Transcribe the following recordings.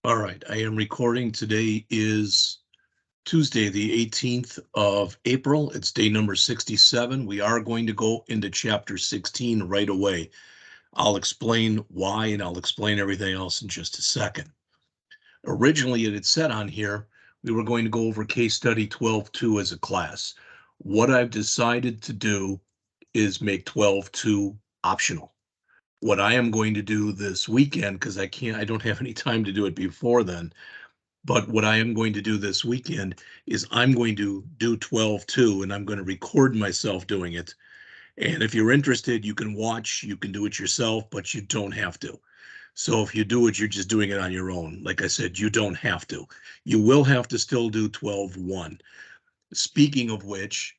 All right, I am recording. Today is Tuesday, the 18th of April. It's day number 67. We are going to go into chapter 16 right away. I'll explain why and I'll explain everything else in just a second. Originally, it had said on here, we were going to go over case study 12.2 as a class. What I've decided to do is make 12.2 optional. What I am going to do this weekend, because I don't have any time to do it before then, but what I am going to do this weekend is I'm going to do 12.2 and I'm going to record myself doing it. And if you're interested, you can watch, you can do it yourself, but you don't have to. So if you do it, you're just doing it on your own. Like I said, you don't have to. You will have to still do 12.1. Speaking of which,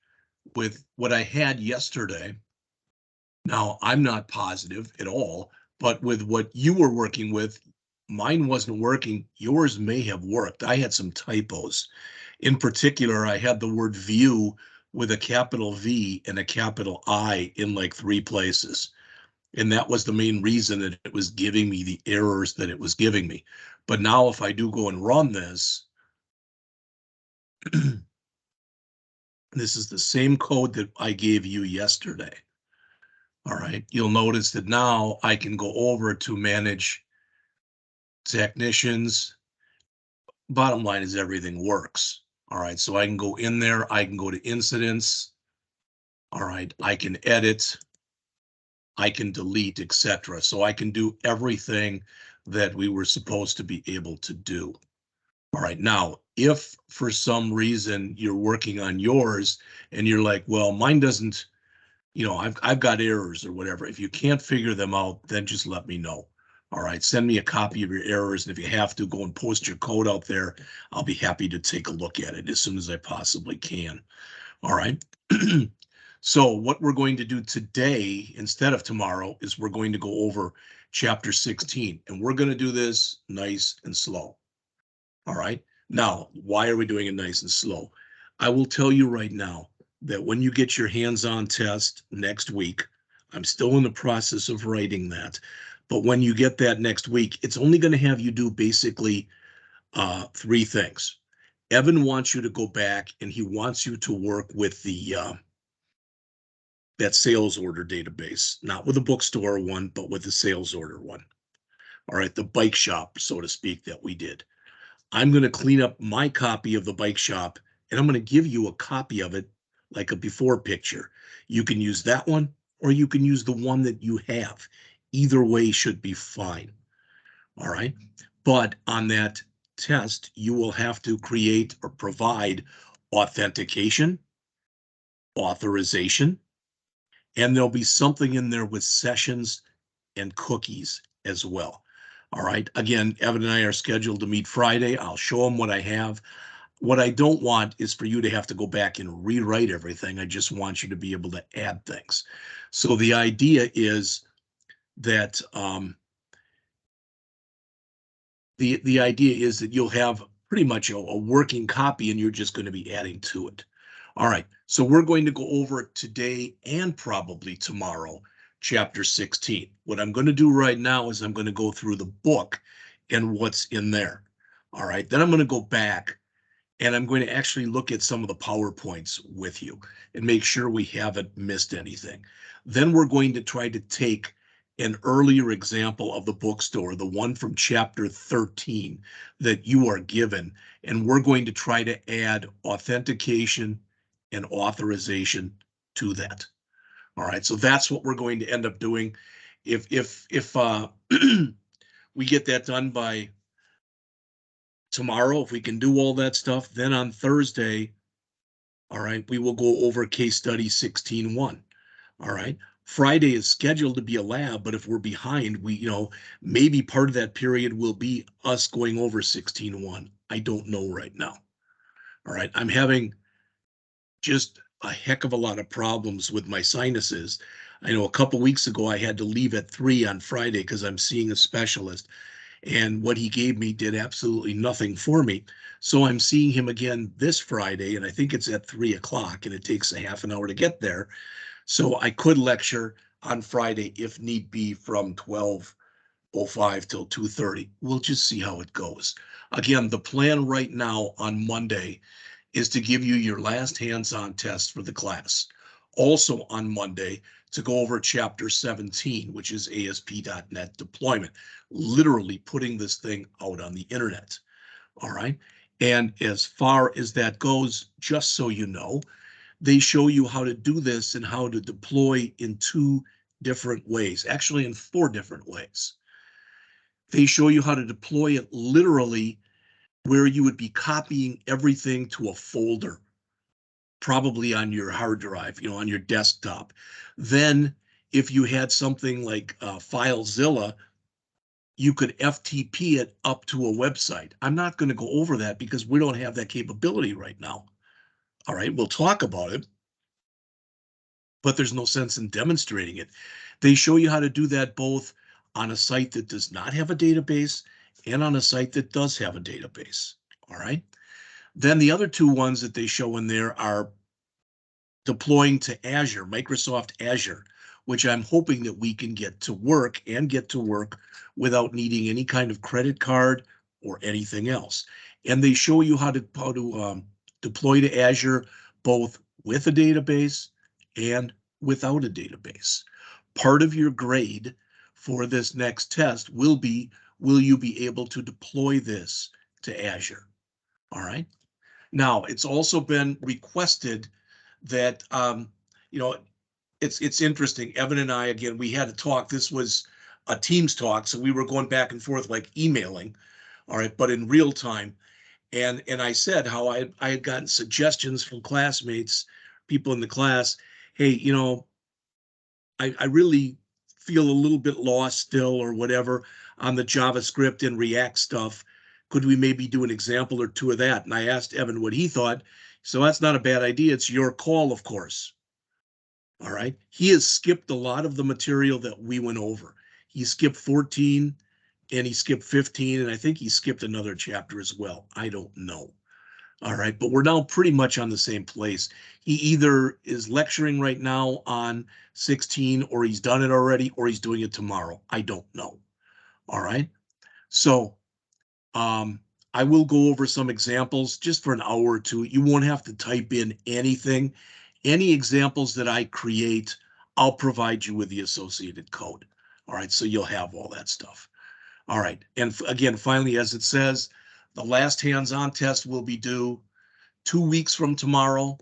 with what I had yesterday, now I'm not positive at all, but with what you were working with, mine wasn't working. Yours may have worked. I had some typos. In particular, I had the word view with a capital V and a capital I in like 3 places. And that was the main reason that it was giving me the errors that it was giving me. But now if I do go and run this, this is the same code that I gave you yesterday. All right, you'll notice that now I can go over to manage technicians. Bottom line is everything works. All right, so I can go in there, I can go to incidents. All right, I can edit, I can delete, etc. So I can do everything that we were supposed to be able to do. All right, now, if for some reason you're working on yours and you're like, well, mine doesn't, I've got errors or whatever. If you can't figure them out, then just let me know. All right, send me a copy of your errors. And if you have to, go and post your code out there. I'll be happy to take a look at it as soon as I possibly can. All right. So what we're going to do today instead of tomorrow is we're going to go over chapter 16, and we're going to do this nice and slow. All right. Now, why are we doing it nice and slow? I will tell you right now that when you get your hands-on test next week, I'm still in the process of writing that, but when you get that next week, it's only going to have you do basically 3 things. Evan wants you to go back and he wants you to work with the that sales order database, not with the bookstore one, but with the sales order one. All right, the bike shop, so to speak, that we did. I'm going to clean up my copy of the bike shop and I'm going to give you a copy of it like a before picture. You can use that one or you can use the one that you have. Either way should be fine. All right. But on that test, you will have to create or provide authentication, authorization, and there'll be something in there with sessions and cookies as well. All right. Again, Evan and I are scheduled to meet Friday. I'll show him what I have. What I don't want is for you to have to go back and rewrite everything. I just want you to be able to add things. So the idea is that the idea is that you'll have pretty much a working copy and you're just going to be adding to it. All right. So we're going to go over it today and probably tomorrow, chapter 16. What I'm going to do right now is I'm going to go through the book and what's in there. All right. Then I'm going to go back and I'm going to actually look at some of the PowerPoints with you and make sure we haven't missed anything. Then we're going to try to take an earlier example of the bookstore, the one from chapter 13 that you are given, and we're going to try to add authentication and authorization to that. All right, so that's what we're going to end up doing. If we get that done by tomorrow, if we can do all that stuff, then on Thursday, all right, we will go over case study 16.1. All right. Friday is scheduled to be a lab, but if we're behind, maybe part of that period will be us going over 16.1. I don't know right now. All right. I'm having just a heck of a lot of problems with my sinuses. I know a couple weeks ago I had to leave at 3 on Friday because I'm seeing a specialist. And what he gave me did absolutely nothing for me. So I'm seeing him again this Friday, and I think it's at 3 o'clock, and it takes a half an hour to get there. So I could lecture on Friday if need be from 12 05 till 2:30. We'll just see how it goes. Again, the plan right now on Monday is to give you your last hands-on test for the class. Also on Monday, to go over chapter 17, which is ASP.NET deployment, literally putting this thing out on the internet. All right. And as far as that goes, just so you know, they show you how to do this and how to deploy in 2 different ways, actually in 4 different ways. They show you how to deploy it literally where you would be copying everything to a folder, probably on your hard drive, on your desktop. Then if you had something like FileZilla, you could FTP it up to a website. I'm not going to go over that because we don't have that capability right now. All right, we'll talk about it, but there's no sense in demonstrating it. They show you how to do that both on a site that does not have a database and on a site that does have a database. All right. Then the other 2 ones that they show in there are deploying to Azure, Microsoft Azure, which I'm hoping that we can get to work without needing any kind of credit card or anything else. And they show you how to deploy to Azure both with a database and without a database. Part of your grade for this next test will be, will you be able to deploy this to Azure? All right. Now, it's also been requested that, it's interesting. Evan and I, again, we had a talk. This was a Teams talk, so we were going back and forth like emailing, all right, but in real time. And I said how I had gotten suggestions from classmates, people in the class, hey, I really feel a little bit lost still or whatever on the JavaScript and React stuff. Could we maybe do an example or 2 of that? And I asked Evan what he thought. So that's not a bad idea. It's your call, of course. All right. He has skipped a lot of the material that we went over. He skipped 14 and he skipped 15. And I think he skipped another chapter as well. I don't know. All right. But we're now pretty much on the same place. He either is lecturing right now on 16 or he's done it already or he's doing it tomorrow. I don't know. All right. So I will go over some examples just for an hour or 2. You won't have to type in anything. Any examples that I create, I'll provide you with the associated code. All right, so you'll have all that stuff. All right, and again, finally, as it says, the last hands-on test will be due 2 weeks from tomorrow.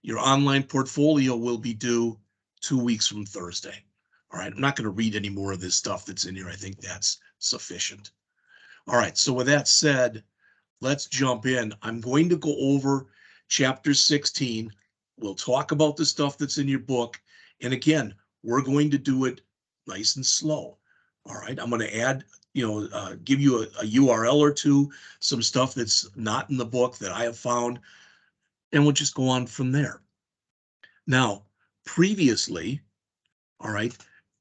Your online portfolio will be due 2 weeks from Thursday. All right, I'm not going to read any more of this stuff that's in here. I think that's sufficient. All right, so with that said, let's jump in. I'm going to go over chapter 16. We'll talk about the stuff that's in your book. And again, we're going to do it nice and slow. All right, I'm going to add, give you a URL or 2, some stuff that's not in the book that I have found, and we'll just go on from there. Now, previously, all right,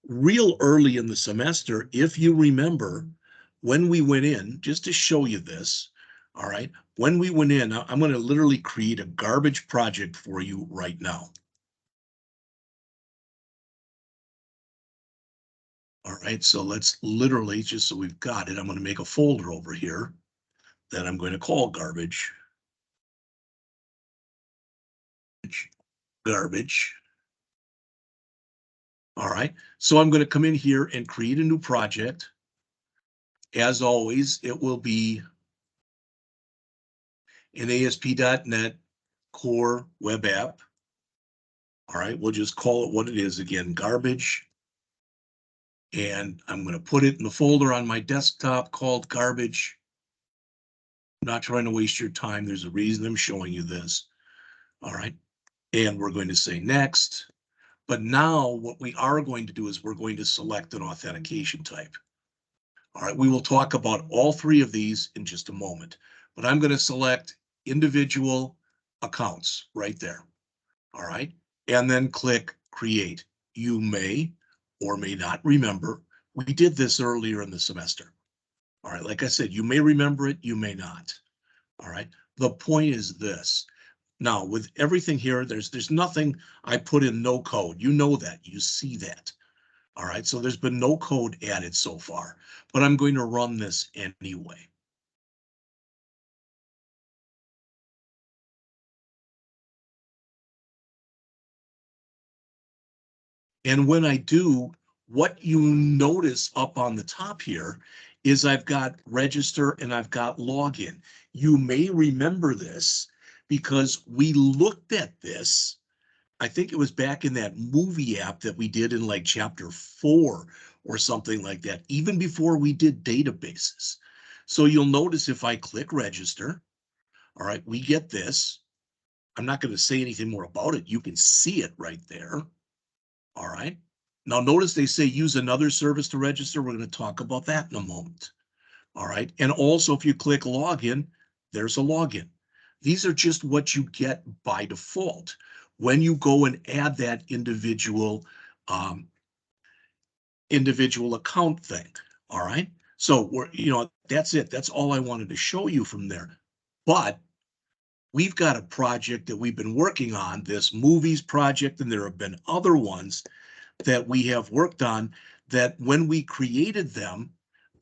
real early in the semester, if you remember, when we went in, just to show you this, all right, when we went in, I'm going to literally create a garbage project for you right now. All right, so let's literally, just so we've got it, I'm going to make a folder over here that I'm going to call garbage. Garbage. All right, so I'm going to come in here and create a new project. As always, it will be an ASP.NET Core web app. All right, we'll just call it what it is again, garbage. And I'm going to put it in the folder on my desktop called garbage. I'm not trying to waste your time. There's a reason I'm showing you this. All right, and we're going to say next. But now what we are going to do is we're going to select an authentication type. All right, we will talk about all 3 of these in just a moment, but I'm going to select individual accounts right there. All right, and then click create. You may or may not remember, we did this earlier in the semester. All right, like I said, you may remember it, you may not. All right, the point is this. Now, with everything here, there's nothing I put in no code. You know that, you see that. All right, so there's been no code added so far, but I'm going to run this anyway. And when I do, what you notice up on the top here is I've got register and I've got login. You may remember this because we looked at this. I think it was back in that movie app that we did in like chapter 4 or something like that, even before we did databases. So you'll notice if I click register, all right, we get this. I'm not going to say anything more about it. You can see it right there. All right. Now notice they say use another service to register. We're going to talk about that in a moment. All right. And also if you click login, there's a login. These are just what you get by default when you go and add that um, individual account thing. All right. So that's it. That's all I wanted to show you from there. But we've got a project that we've been working on, this movies project, and there have been other ones that we have worked on that when we created them,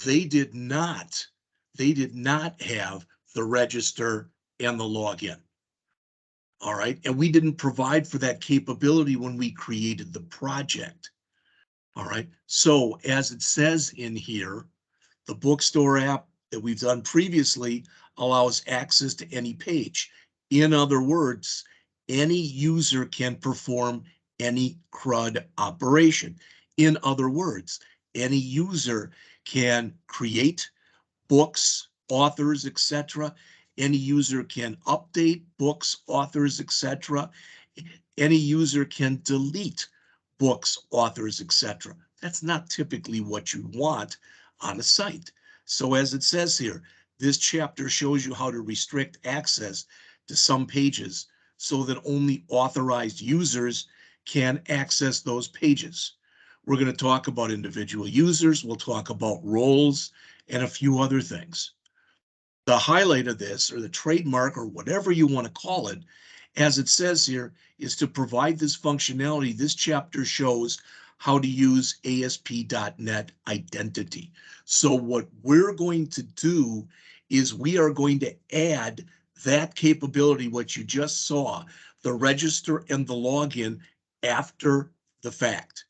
they did not, they did not have the register and the login. All right. And we didn't provide for that capability when we created the project. All right. So as it says in here, the bookstore app that we've done previously allows access to any page. In other words, any user can perform any CRUD operation. In other words, any user can create books, authors, etc. Any user can update books, authors, etc. Any user can delete books, authors, etc. That's not typically what you want on a site. So as it says here, this chapter shows you how to restrict access to some pages so that only authorized users can access those pages. We're going to talk about individual users. We'll talk about roles and a few other things. The highlight of this, or the trademark, or whatever you want to call it, as it says here, is to provide this functionality. This chapter shows how to use ASP.NET identity. So what we're going to do is we are going to add that capability, what you just saw, the register and the login, after the fact.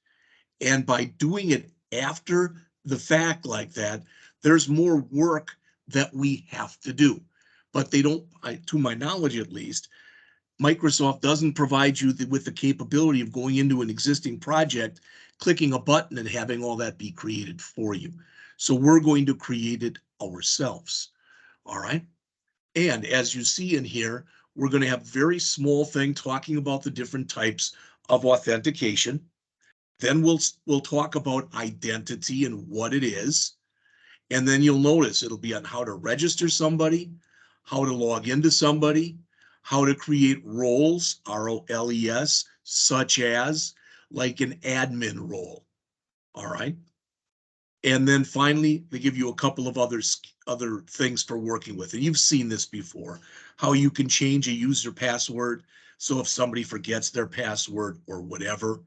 And by doing it after the fact like that, there's more work that we have to do. But they don't, to my knowledge at least, Microsoft doesn't provide you with the capability of going into an existing project, clicking a button and having all that be created for you. So we're going to create it ourselves. All right. And as you see in here, we're going to have a very small thing talking about the different types of authentication. Then we'll talk about identity and what it is. And then you'll notice it'll be on how to register somebody, how to log into somebody, how to create roles, ROLES, such as like an admin role. All right. And then finally, they give you a couple of other things for working with. And you've seen this before, how you can change a user password. So if somebody forgets their password or whatever,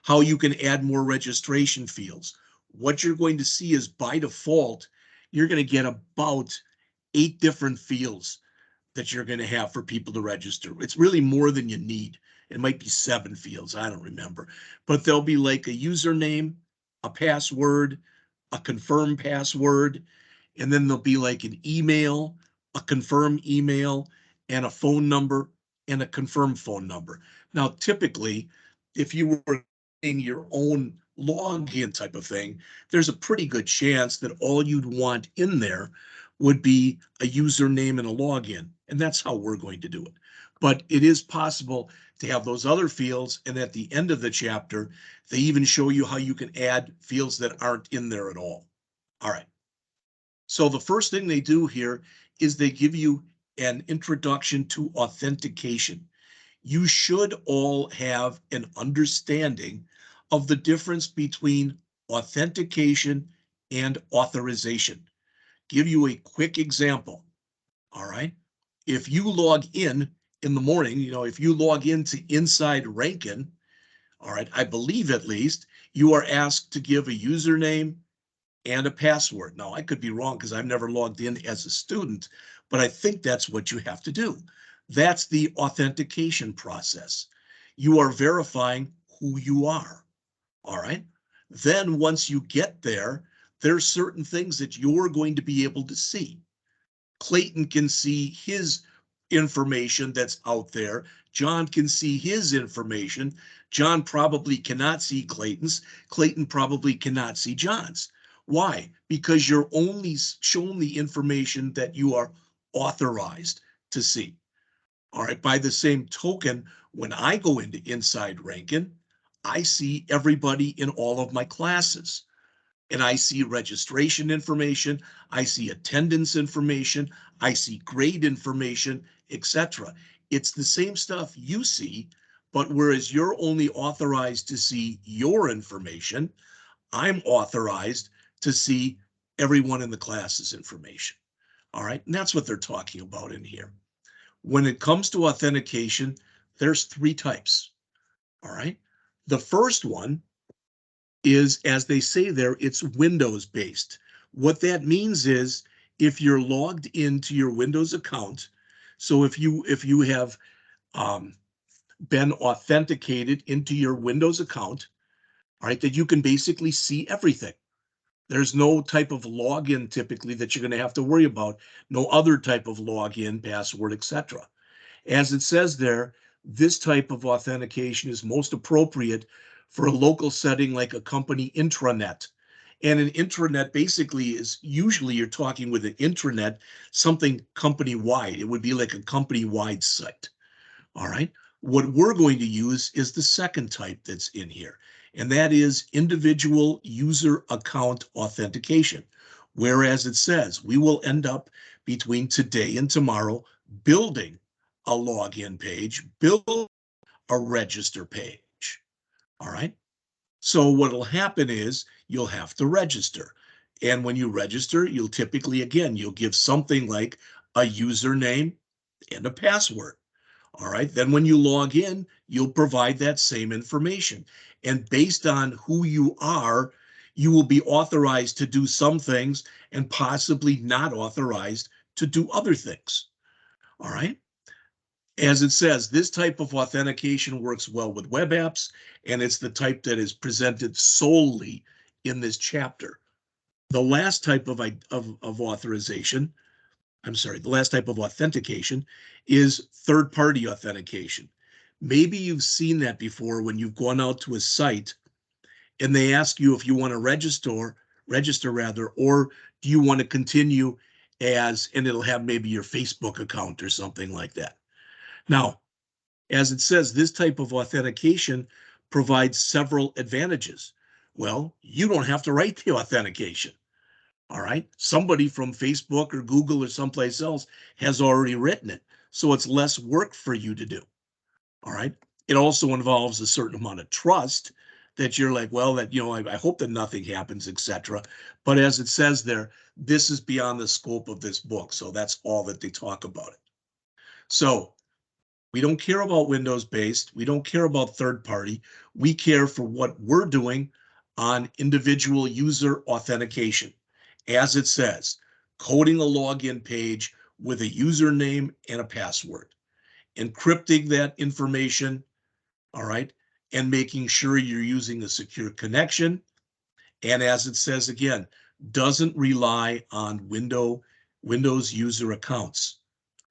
how you can add more registration fields. What you're going to see is by default, you're going to get about 8 different fields that you're going to have for people to register. It's really more than you need. It might be 7 fields. I don't remember, but there'll be like a username, a password, a confirm password, and then there'll be like an email, a confirm email, and a phone number and a confirm phone number. Now, typically, if you were in your own login type of thing, there's a pretty good chance that all you'd want in there would be a username and a login. And that's how we're going to do it. But it is possible to have those other fields. And at the end of the chapter, they even show you how you can add fields that aren't in there at all. All right. So the first thing they do here is they give you an introduction to authentication. You should all have an understanding of the difference between authentication and authorization. Give you a quick example. All right. If you log in the morning, if you log into Inside Rankin, All right, I believe at least you are asked to give a username and a password. Now, I could be wrong because I've never logged in as a student, but I think that's what you have to do. That's the authentication process. You are verifying who you are. All right. Then once you get there, there's certain things that you're going to be able to see. Clayton can see his information that's out there. John can see his information. John probably cannot see Clayton's. Clayton probably cannot see John's. Why? Because you're only shown the information that you are authorized to see. All right. By the same token, when I go into Inside Rankin, I see everybody in all of my classes. And I see registration information, I see attendance information, I see grade information, etc. It's the same stuff you see, but whereas you're only authorized to see your information, I'm authorized to see everyone in the class's information. All right, and that's what they're talking about in here. When it comes to authentication, there's three types. All right, the first one is, as they say there, it's Windows based. What that means is if you're logged into your Windows account, so if you have um, been authenticated into your Windows account, all right, that you can basically see everything. There's no type of login typically that you're going to have to worry about, no other type of login, password, etc. As it says there, this type of authentication is most appropriate for a local setting like a company intranet. And an intranet basically is usually you're talking with an intranet, something company-wide. It would be like a company-wide site. All right. What we're going to use is the second type that's in here, and that is individual user account authentication. Whereas it says we will end up between today and tomorrow building a login page, build a register page. All right. So what'll happen is you'll have to register. And when you register, you'll typically, again, you'll give something like a username and a password. All right. Then when you log in, you'll provide that same information. And based on who you are, you will be authorized to do some things and possibly not authorized to do other things. All right. As it says, this type of authentication works well with web apps, and it's the type that is presented solely in this chapter. The last type of authorization, the last type of authentication is third-party authentication. Maybe you've seen that before when you've gone out to a site and they ask you if you want to register rather, or do you want to continue as, and it'll have maybe your Facebook account or something like that. Now, as it says, this type of authentication provides several advantages. Well, you don't have to write the authentication. All right. Somebody from Facebook or Google or someplace else has already written it. So it's less work for you to do. All right. It also involves a certain amount of trust that you're like, well, that, I hope that nothing happens, etc. But as it says there, this is beyond the scope of this book. So that's all that they talk about it. So we don't care about Windows based. We don't care about third party. We care for what we're doing on individual user authentication. As it says, coding a login page with a username and a password, encrypting that information, all right, and making sure you're using a secure connection. And as it says again, doesn't rely on Windows user accounts.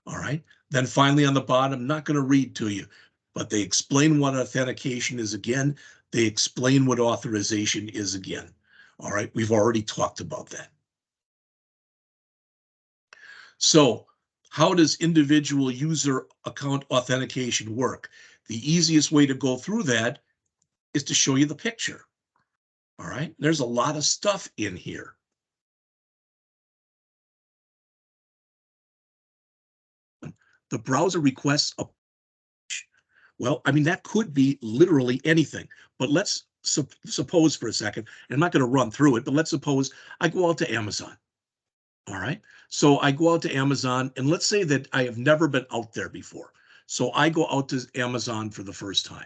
All right. Then finally on the bottom, I'm not going to read to you, but they explain what authentication is again. They explain what authorization is again. All right. We've already talked about that. So how does individual user account authentication work? The easiest way to go through that is to show you the picture. All right. There's a lot of stuff in here. The browser requests a Well, I mean, that could be literally anything, but let's suppose for a second, and I'm not going to run through it, but let's suppose I go out to Amazon. All right. So I go out to Amazon, and let's say that I have never been out there before. So I go out to Amazon for the first time.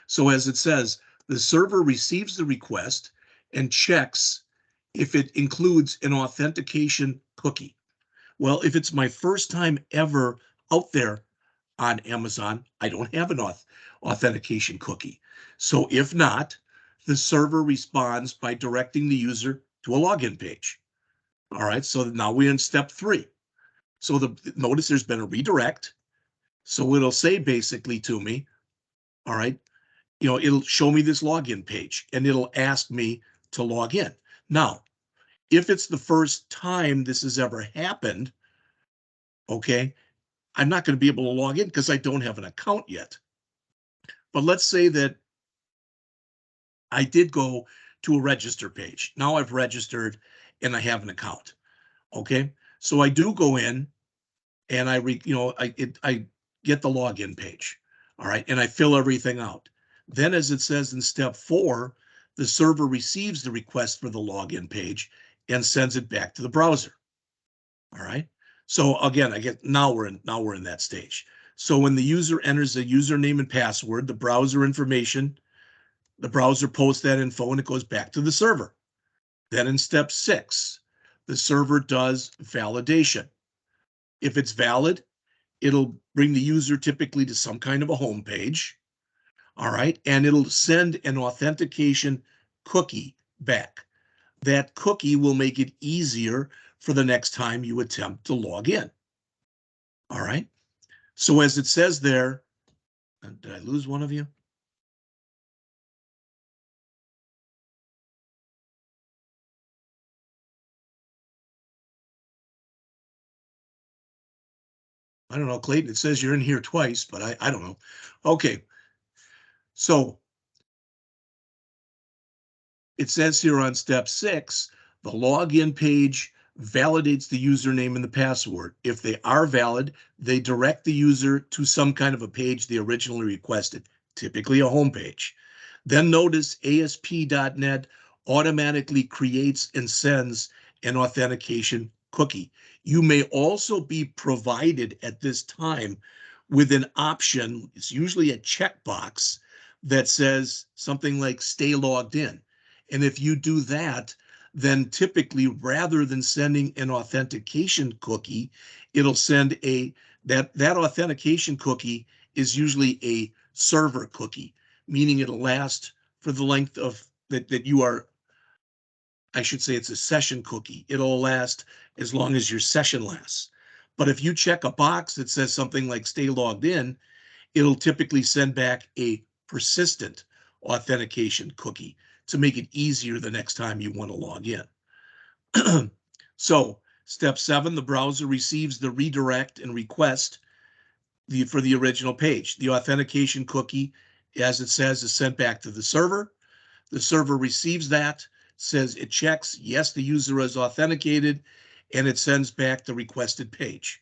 So as it says, the server receives the request and checks if it includes an authentication cookie. Well, if it's my first time ever out there on Amazon, I don't have an authentication cookie. So if not, the server responds by directing the user to a login page. All right, so now we're in step 3. So notice there's been a redirect. So it'll say basically to me, all right, it'll show me this login page and it'll ask me to log in. Now, if it's the first time this has ever happened, okay, I'm not going to be able to log in because I don't have an account yet. But let's say that I did go to a register page. Now I've registered and I have an account. Okay, so I do go in and I get the login page. All right, and I fill everything out. Then, as it says in step 4, the server receives the request for the login page and sends it back to the browser. All right. So again, now we're in that stage. So when the user enters a username and password, the browser information, the browser posts that info and it goes back to the server. Then in step 6, the server does validation. If it's valid, it'll bring the user typically to some kind of a home page. All right, and it'll send an authentication cookie back. That cookie will make it easier for the next time you attempt to log in. All right, so as it says there, did I lose one of you? I don't know, Clayton, it says you're in here twice, but I don't know. Okay, so it says here on step 6, the login page validates the username and the password. If they are valid, they direct the user to some kind of a page they originally requested, typically a home page. Then notice ASP.NET automatically creates and sends an authentication cookie. You may also be provided at this time with an option, it's usually a checkbox that says something like stay logged in. And if you do that, then typically rather than sending an authentication cookie, it'll send that authentication cookie is usually a server cookie, meaning it'll last for the length of that you are, I should say it's a session cookie. It'll last as long as your session lasts. But if you check a box that says something like stay logged in, it'll typically send back a persistent authentication cookie to make it easier the next time you want to log in. So step 7, the browser receives the redirect and request for the original page. The authentication cookie, as it says, is sent back to the server. The server receives that, says it checks, yes, the user is authenticated, and it sends back the requested page.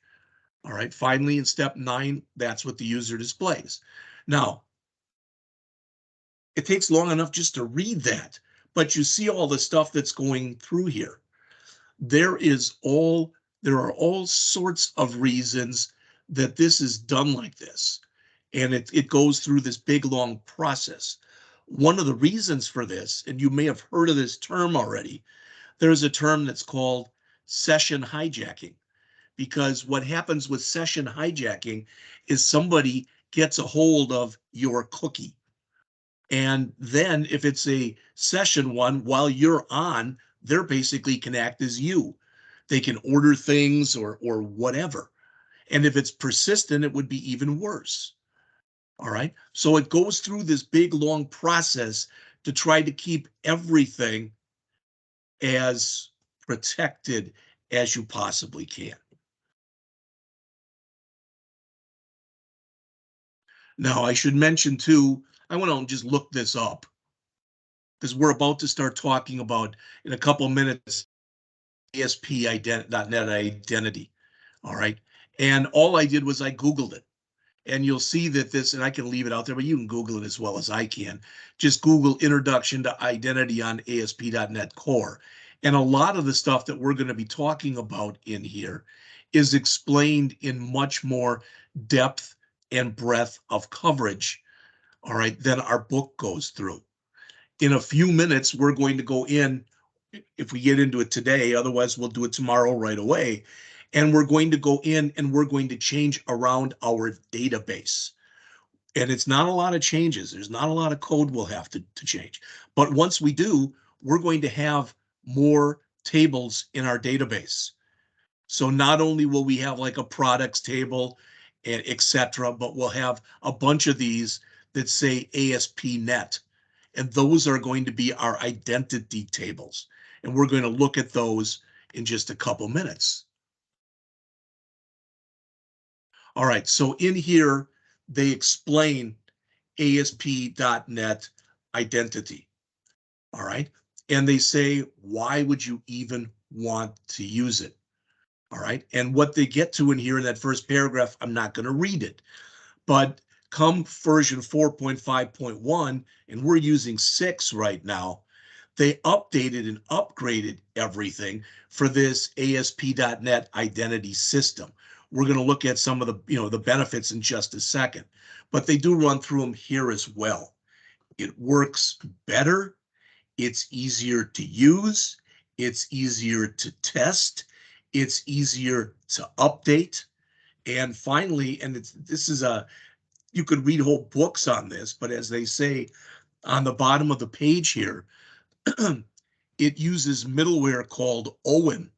All right, finally, in step 9, that's what the user displays. Now, it takes long enough just to read that, but you see all the stuff that's going through here. There are all sorts of reasons that this is done like this, and it goes through this big, long process. One of the reasons for this, and you may have heard of this term already, there's a term that's called session hijacking, because what happens with session hijacking is somebody gets a hold of your cookie. And then if it's a session one, while you're on, they're basically can act as you. They can order things or whatever. And if it's persistent, it would be even worse. All right. So it goes through this big, long process to try to keep everything as protected as you possibly can. Now, I should mention too, I want to just look this up because we're about to start talking about in a couple of minutes ASP.NET identity. All right. And all I did was I Googled it. And you'll see that this, and I can leave it out there, but you can Google it as well as I can. Just Google Introduction to Identity on ASP.NET Core. And a lot of the stuff that we're going to be talking about in here is explained in much more depth and breadth of coverage all right, then our book goes through. In a few minutes, we're going to go in, if we get into it today, otherwise we'll do it tomorrow right away. And we're going to go in and we're going to change around our database. And it's not a lot of changes. There's not a lot of code we'll have to change. But once we do, we're going to have more tables in our database. So not only will we have like a products table and et cetera, but we'll have a bunch of these that say ASP.NET. And those are going to be our identity tables. And we're going to look at those in just a couple minutes. All right, so in here, they explain ASP.NET identity. All right, and they say, why would you even want to use it? All right, and what they get to in here in that first paragraph, I'm not going to read it, but come version 4.5.1, and we're using 6 right now, they updated and upgraded everything for this ASP.NET identity system. We're going to look at some of the benefits in just a second, but they do run through them here as well. It works better. It's easier to use. It's easier to test. It's easier to update. And finally, and you could read whole books on this, but as they say on the bottom of the page here, it uses middleware called Owen,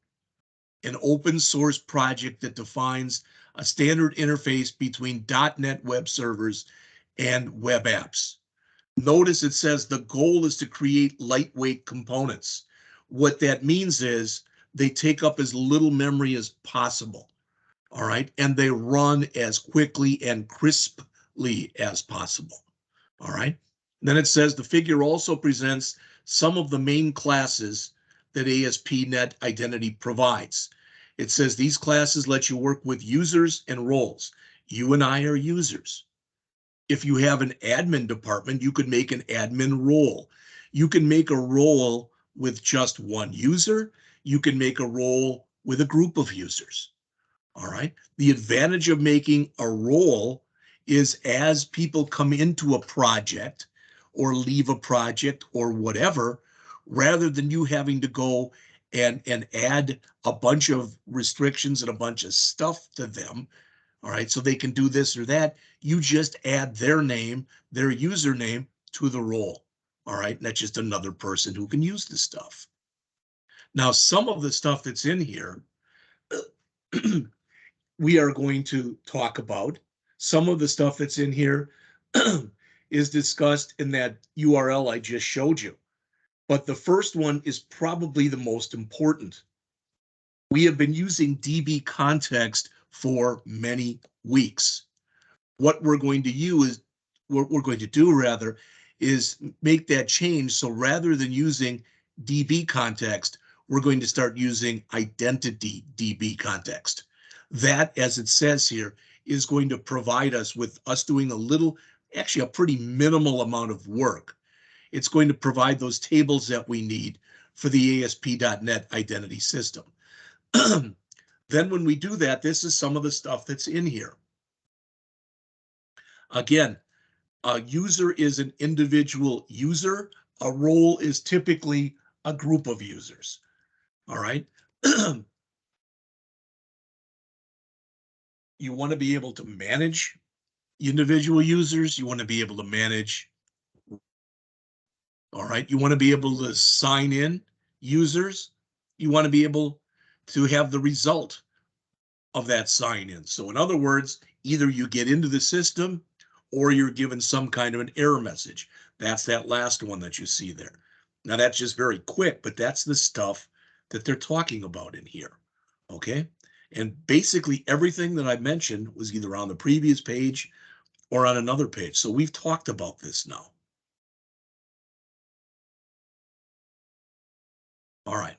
an open source project that defines a standard interface between .NET web servers and web apps. Notice it says the goal is to create lightweight components. What that means is they take up as little memory as possible, all right? And they run as quickly and crisply as possible, all right? Then it says the figure also presents some of the main classes that ASP.NET Identity provides. It says these classes let you work with users and roles. You and I are users. If you have an admin department, you could make an admin role. You can make a role with just one user. You can make a role with a group of users. All right. The advantage of making a role is as people come into a project or leave a project or whatever, rather than you having to go and add a bunch of restrictions and a bunch of stuff to them. All right, so they can do this or that. You just add their name, their username to the role. All right, and that's just another person who can use the stuff. Now, some of the stuff that's in here, we are going to talk about. Some of the stuff that's in here is discussed in that URL I just showed you. But the first one is probably the most important. We have been using DB context for many weeks. What we're going to do rather is make that change. So rather than using DB context, we're going to start using identity DB context. That, as it says here, is going to provide us with us doing actually a pretty minimal amount of work. It's going to provide those tables that we need for the ASP.NET identity system. Then when we do that, this is some of the stuff that's in here. Again, a user is an individual user. A role is typically a group of users. All right. You want to be able to manage individual users. You want to be able to manage. All right. You want to be able to sign in users. You want to be able to have the result of that sign in. So in other words, either you get into the system or you're given some kind of an error message. That's that last one that you see there. Now that's just very quick, but that's the stuff that they're talking about in here, okay? And basically everything that I mentioned was either on the previous page or on another page. So we've talked about this now. All right.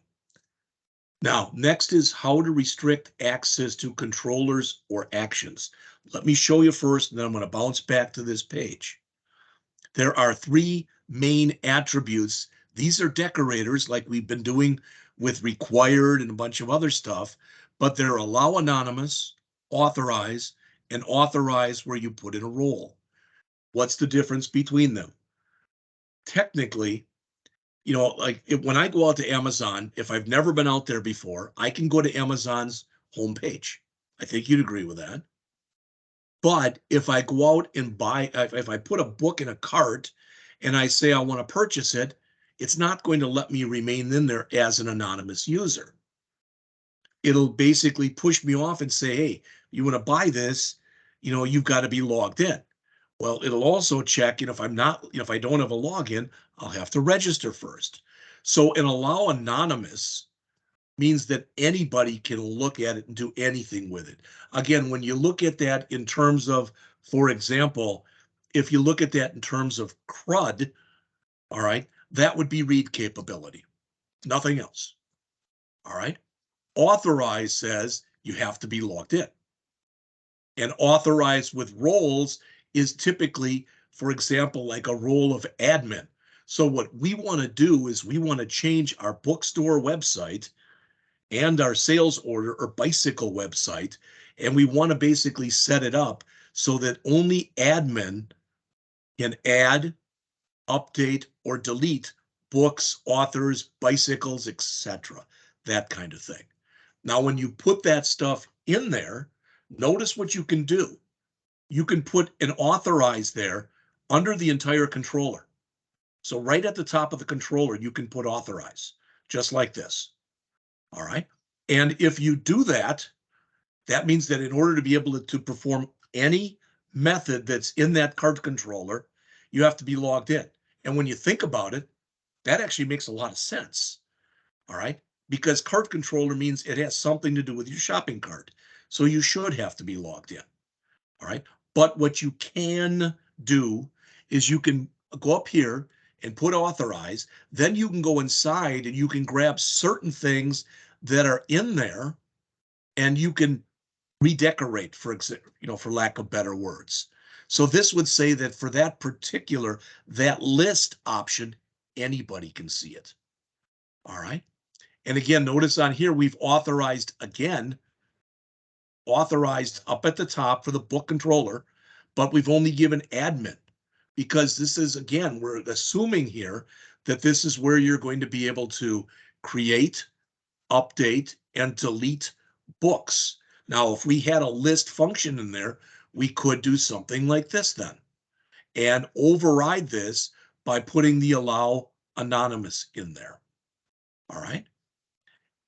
Now, next is how to restrict access to controllers or actions. Let me show you first, and then I'm going to bounce back to this page. There are 3 main attributes. These are decorators like we've been doing with required and a bunch of other stuff, but they're allow anonymous, authorize, and authorize where you put in a role. What's the difference between them? Technically, like when I go out to Amazon, if I've never been out there before, I can go to Amazon's homepage. I think you'd agree with that. But if I go out and buy, if I put a book in a cart and I say I want to purchase it, it's not going to let me remain in there as an anonymous user. It'll basically push me off and say, hey, you want to buy this, you've got to be logged in. Well, it'll also check, if I'm not, if I don't have a login, I'll have to register first. So an allow anonymous means that anybody can look at it and do anything with it. Again, when you look at that in terms of, for example, if you look at that in terms of CRUD, all right, that would be read capability, nothing else. All right. Authorize says you have to be logged in. And authorized with roles is typically, for example, like a role of admin. So what we want to do is we want to change our bookstore website and our sales order or bicycle website, and we want to basically set it up so that only admin can add, update, or delete books, authors, bicycles, etc. That kind of thing. Now, when you put that stuff in there, notice what you can do. You can put an authorize there under the entire controller. So right at the top of the controller, you can put authorize, just like this. All right. And if you do that, that means that in order to be able to perform any method that's in that cart controller, you have to be logged in. And when you think about it, that actually makes a lot of sense. All right. Because cart controller means it has something to do with your shopping cart. So you should have to be logged in. All right. But what you can do is you can go up here and put authorize. Then you can go inside and you can grab certain things that are in there and you can redecorate, for example, for lack of better words. So this would say that for that particular, that list option, anybody can see it. All right. And again, notice on here, we've authorized again, authorized up at the top for the book controller, but we've only given admin because this is, again, we're assuming here that this is where you're going to be able to create, update, and delete books. Now, if we had a list function in there, we could do something like this then and override this by putting the allow anonymous in there. All right.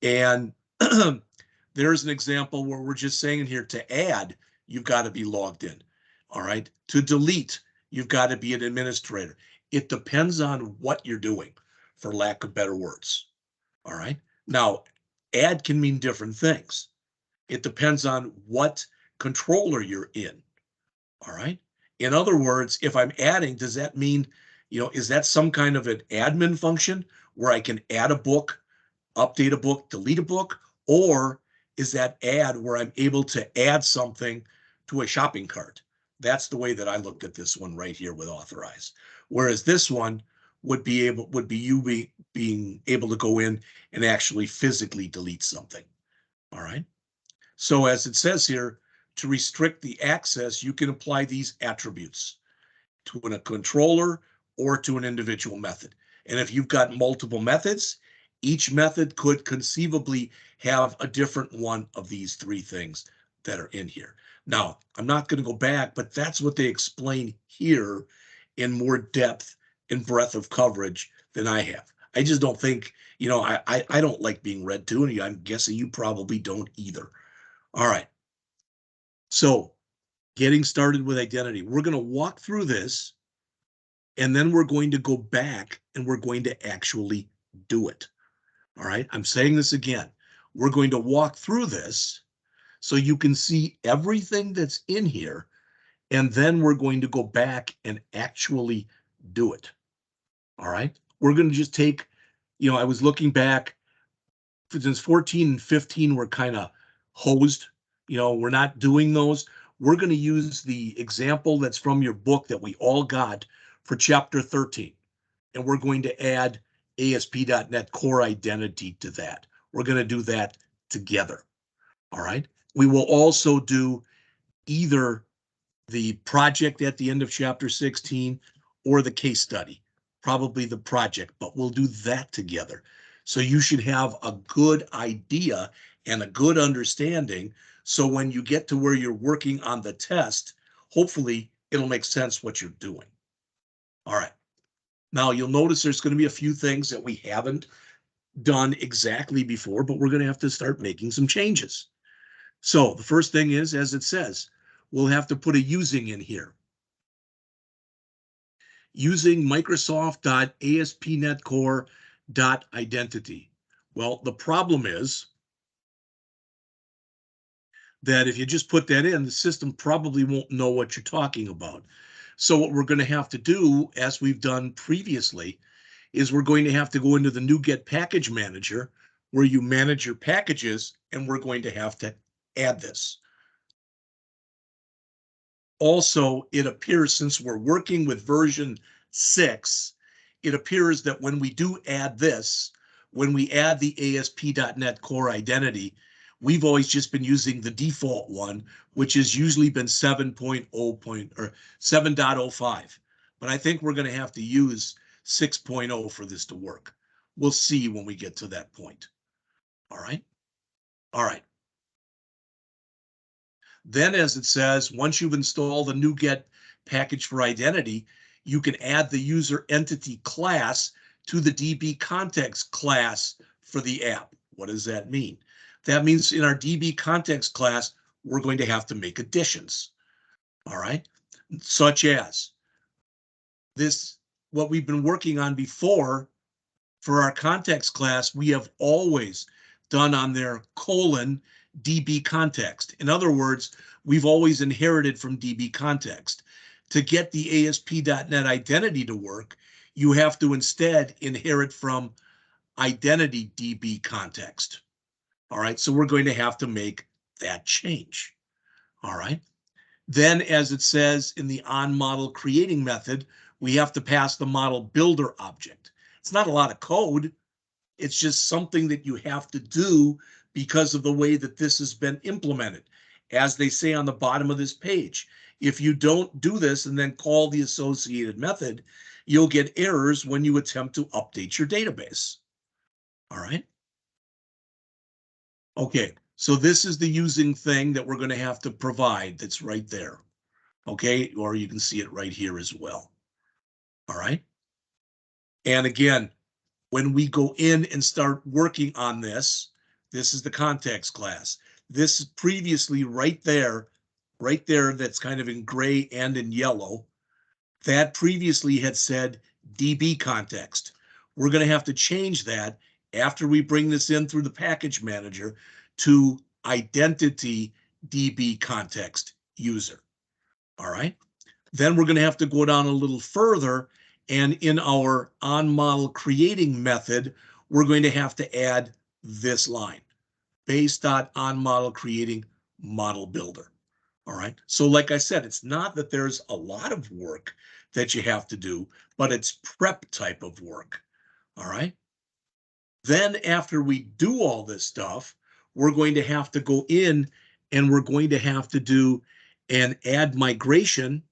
And there's an example where we're just saying here to add, you've got to be logged in. All right. To delete, you've got to be an administrator. It depends on what you're doing, for lack of better words. All right. Now, add can mean different things. It depends on what controller you're in. All right. In other words, if I'm adding, does that mean, is that some kind of an admin function where I can add a book, update a book, delete a book? Or is that add where I'm able to add something to a shopping cart? That's the way that I looked at this one right here with authorize. Whereas this one would be you being able to go in and actually physically delete something. All right. So as it says here, to restrict the access, you can apply these attributes to a controller or to an individual method. And if you've got multiple methods, each method could conceivably have a different one of these three things that are in here. Now, I'm not going to go back, but that's what they explain here in more depth and breadth of coverage than I have. I just don't think, I don't like being read to, and I'm guessing you probably don't either. All right. So getting started with identity. We're going to walk through this, and then we're going to go back and we're going to actually do it. All right. I'm saying this again. We're going to walk through this so you can see everything that's in here, and then we're going to go back and actually do it. All right. We're going to just take, I was looking back, since 14 and 15 were kind of hosed. We're not doing those. We're going to use the example that's from your book that we all got for chapter 13. And we're going to add ASP.NET Core Identity to that. We're going to do that together. All right. We will also do either the project at the end of chapter 16 or the case study, probably the project, but we'll do that together. So you should have a good idea and a good understanding. So when you get to where you're working on the test, hopefully it'll make sense what you're doing. All right. Now you'll notice there's going to be a few things that we haven't done exactly before, but we're going to have to start making some changes. So the first thing is, as it says, we'll have to put a using in here. Using Microsoft.ASP.NET Core.Identity. Well, the problem is that if you just put that in, the system probably won't know what you're talking about. So what we're going to have to do, as we've done previously, is we're going to have to go into the NuGet package manager where you manage your packages, and we're going to have to add this. Also, it appears, since we're working with version 6, it appears that when we do add this, when we add the ASP.NET Core identity, we've always just been using the default one, which has usually been 7.05. But I think we're going to have to use 6.0 for this to work. We'll see when we get to that point. All right. All right. Then, as it says, once you've installed the NuGet package for identity, you can add the user entity class to the DB context class for the app. What does that mean? That means in our DB context class, we're going to have to make additions. All right, such as this, what we've been working on before for our context class, we have always done on their colon DB context. In other words, we've always inherited from DB context. To get the ASP.NET identity to work, you have to instead inherit from identity DB context. All right, so we're going to have to make that change. All right. Then, as it says in the onModel creating method, we have to pass the model builder object. It's not a lot of code. It's just something that you have to do because of the way that this has been implemented. As they say on the bottom of this page, if you don't do this and then call the associated method, you'll get errors when you attempt to update your database. All right. Okay, so this is the using thing that we're going to have to provide that's right there. Okay, or you can see it right here as well. All right. And again, when we go in and start working on this, this is the context class. This is previously right there, that's kind of in gray and in yellow. That previously had said DB context. We're going to have to change that after we bring this in through the package manager to identity DB context user. All right. Then we're going to have to go down a little further, and in our onModel creating method, we're going to have to add this line, base.onModel creating model builder. All right. So like I said, it's not that there's a lot of work that you have to do, but it's prep type of work. All right. Then after we do all this stuff, we're going to have to go in and we're going to have to do an add migration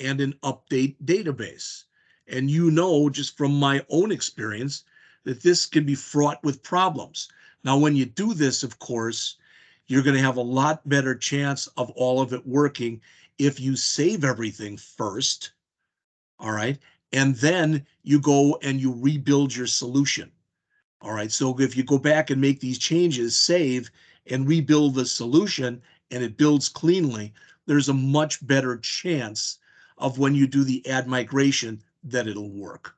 and an update database. And you know, just from my own experience, that this can be fraught with problems. Now, when you do this, of course, you're going to have a lot better chance of all of it working if you save everything first, all right? And then you go and you rebuild your solution, all right? So if you go back and make these changes, save and rebuild the solution, and it builds cleanly, there's a much better chance of when you do the add migration that it'll work.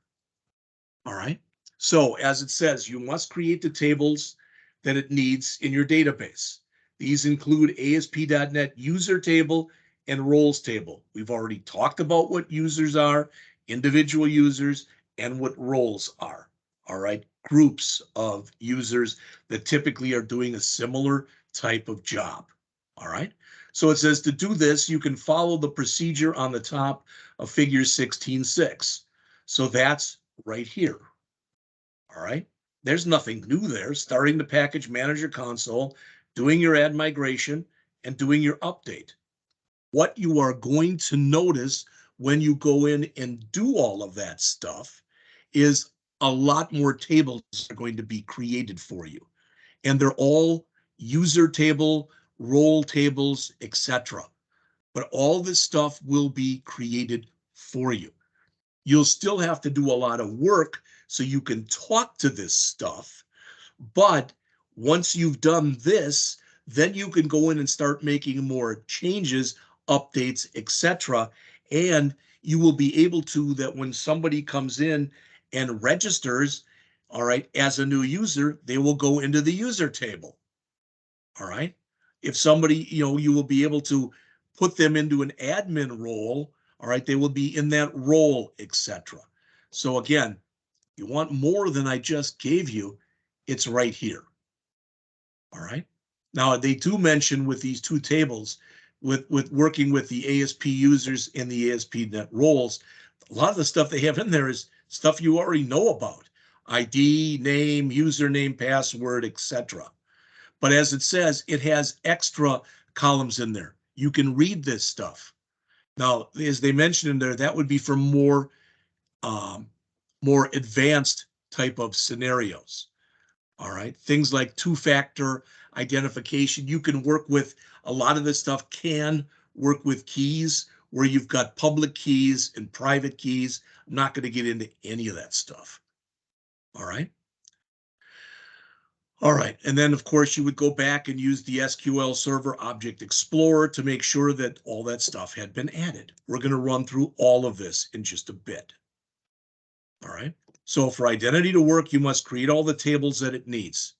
All right. So as it says, you must create the tables that it needs in your database. These include ASP.NET user table and roles table. We've already talked about what users are, individual users, and what roles are. All right. Groups of users that typically are doing a similar type of job. All right. So it says to do this, you can follow the procedure on the top of figure 16.6. So that's right here. All right. There's nothing new there. Starting the package manager console, doing your add migration, and doing your update. what you are going to notice when you go in and do all of that stuff is a lot more tables are going to be created for you. And they're all user table, role tables, etc. But all this stuff will be created for you. You'll still have to do a lot of work so you can talk to this stuff. But once you've done this, then you can go in and start making more changes, updates, etc. And you will be able to, that when somebody comes in and registers, all right, as a new user, they will go into the user table. All right. If somebody, you will be able to put them into an admin role. All right. They will be in that role, etc. So again, you want more than I just gave you, it's right here. All right. Now they do mention with these two tables, with working with the ASP users and the ASP.NET roles, a lot of the stuff they have in there is stuff you already know about: ID, name, username, password, etc. But as it says, it has extra columns in there. You can read this stuff. Now, as they mentioned in there, that would be for um, more advanced type of scenarios. All right. Things like two-factor identification. You can work with a lot of this stuff, can work with keys where you've got public keys and private keys. I'm not going to get into any of that stuff. All right. All right, and then of course you would go back and use the SQL Server Object Explorer to make sure that all that stuff had been added. We're going to run through all of this in just a bit. All right, so for identity to work, you must create all the tables that it needs.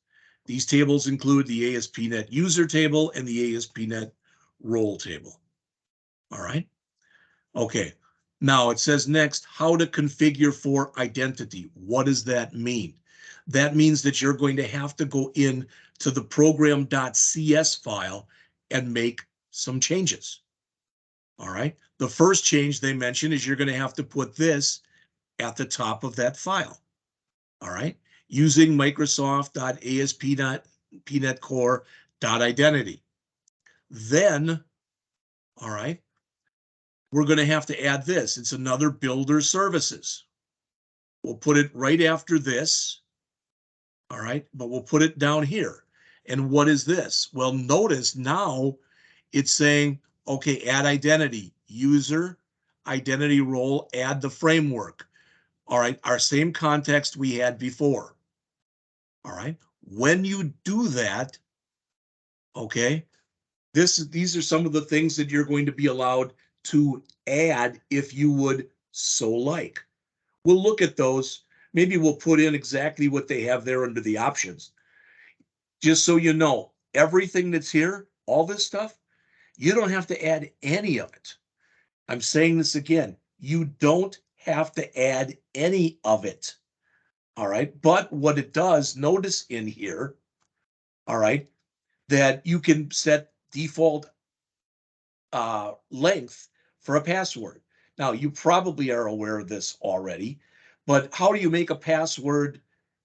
These tables include the ASP.NET user table and the ASP.NET role table. All right, okay. Now it says next, how to configure for identity. What does that mean? That means that you're going to have to go in to the program.cs file and make some changes. All right. The first change they mention is you're going to have to put this at the top of that file. All right. Using Microsoft.asp.netcore.identity. Then, all right, we're going to have to add this. It's another builder services. We'll put it right after this. All right, but we'll put it down here. And what is this? Well, notice now it's saying, okay, add identity, user, identity role, add the framework. All right, our same context we had before. All right, when you do that, okay, these are some of the things that you're going to be allowed to add if you would so like. We'll look at those. Maybe we'll put in exactly what they have there under the options. Just so you know, everything that's here, all this stuff, you don't have to add any of it. I'm saying this again. You don't have to add any of it. All right. But what it does, notice in here, all right, that you can set default length for a password. Now, you probably are aware of this already, but how do you make a password,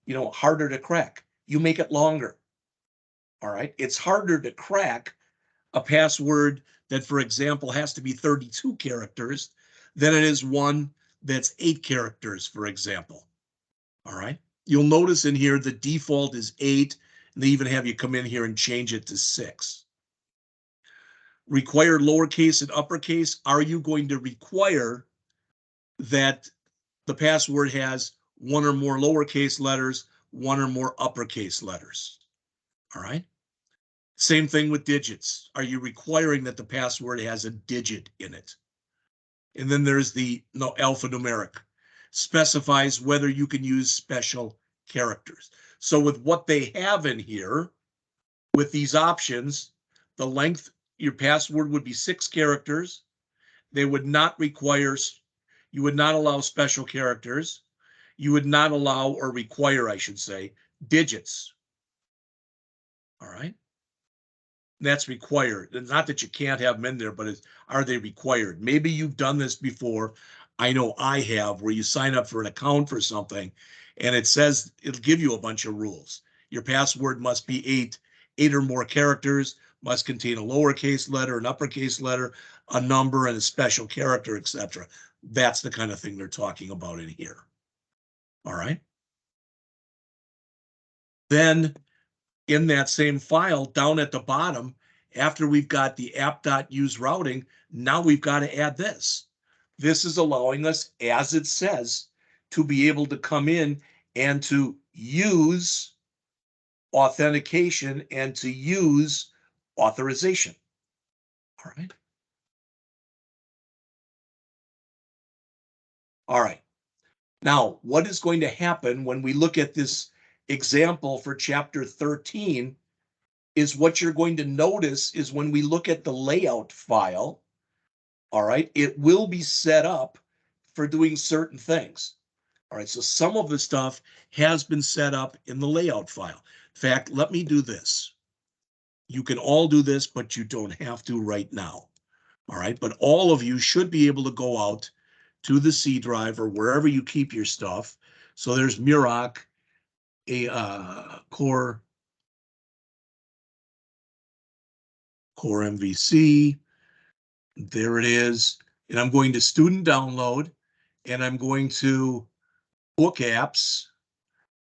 harder to crack? You make it longer. All right. It's harder to crack a password that, for example, has to be 32 characters than it is one that's 8 characters, for example. All right. You'll notice in here the default is 8, and they even have you come in here and change it to 6. Required lowercase and uppercase. Are you going to require that the password has one or more lowercase letters, one or more uppercase letters? All right. Same thing with digits. Are you requiring that the password has a digit in it? And then there's the alphanumeric. Specifies whether you can use special characters. So with what they have in here, with these options, the length, your password would be 6 characters. They would not require, you would not allow special characters. You would not allow, or require, I should say, digits. All right. That's required. Not that you can't have them in there, but are they required? Maybe you've done this before. I know I have, where you sign up for an account for something and it says it'll give you a bunch of rules. Your password must be eight or more characters, must contain a lowercase letter, an uppercase letter, a number, and a special character, etc. That's the kind of thing they're talking about in here. All right. Then in that same file down at the bottom, after we've got the app.useRouting, now we've got to add this. This is allowing us, as it says, to be able to come in and to use authentication and to use authorization. All right. All right. Now, what is going to happen when we look at this example for chapter 13 is what you're going to notice is when we look at the layout file, all right, it will be set up for doing certain things. All right, so some of the stuff has been set up in the layout file. In fact, let me do this. You can all do this, but you don't have to right now. All right, but all of you should be able to go out to the C drive or wherever you keep your stuff. So there's Murach, a core MVC. There it is. And I'm going to student download, and I'm going to book apps,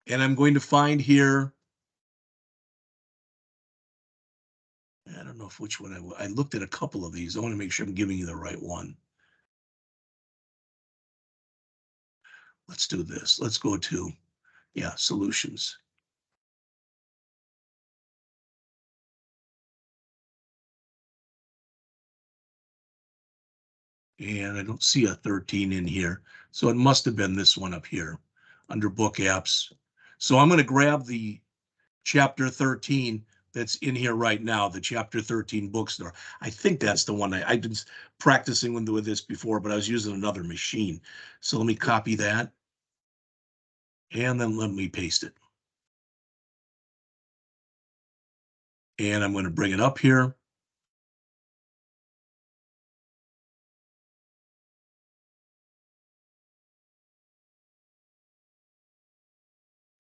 and I'm going to find here. I don't know if which one I looked at a couple of these. I want to make sure I'm giving you the right one. Let's do this. Let's go to, solutions. And I don't see a 13 in here. So it must have been this one up here under book apps. So I'm going to grab the chapter 13 that's in here right now, the chapter 13 bookstore. I think that's the one I've been practicing with this before, but I was using another machine. So let me copy that. And then let me paste it. And I'm going to bring it up here.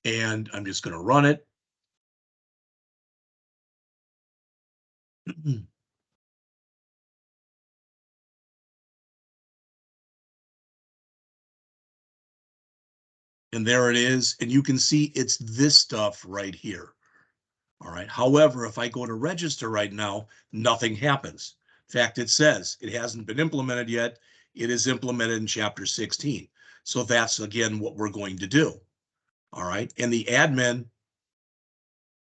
And I'm just going to run it. And there it is. And you can see it's this stuff right here. All right. However, if I go to register right now, nothing happens. In fact, it says it hasn't been implemented yet. It is implemented in chapter 16. So that's, again, what we're going to do. All right. And the admin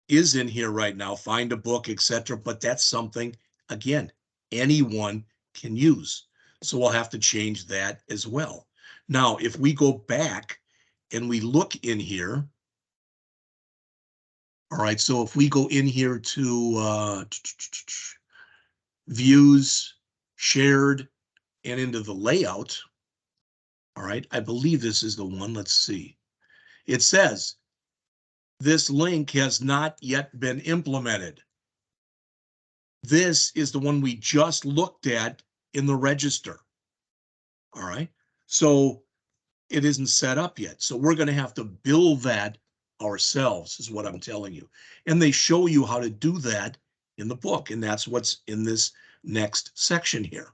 is in here right now, find a book, etc. But that's something, again, anyone can use. So we'll have to change that as well. Now, if we go back and we look in here, all right, so if we go in here to views, shared, and into the layout, all right, I believe this is the one. Let's see. It says this link has not yet been implemented. This is the one we just looked at in the register. All right, so it isn't set up yet. So we're going to have to build that ourselves, is what I'm telling you. And they show you how to do that in the book. And that's what's in this next section here.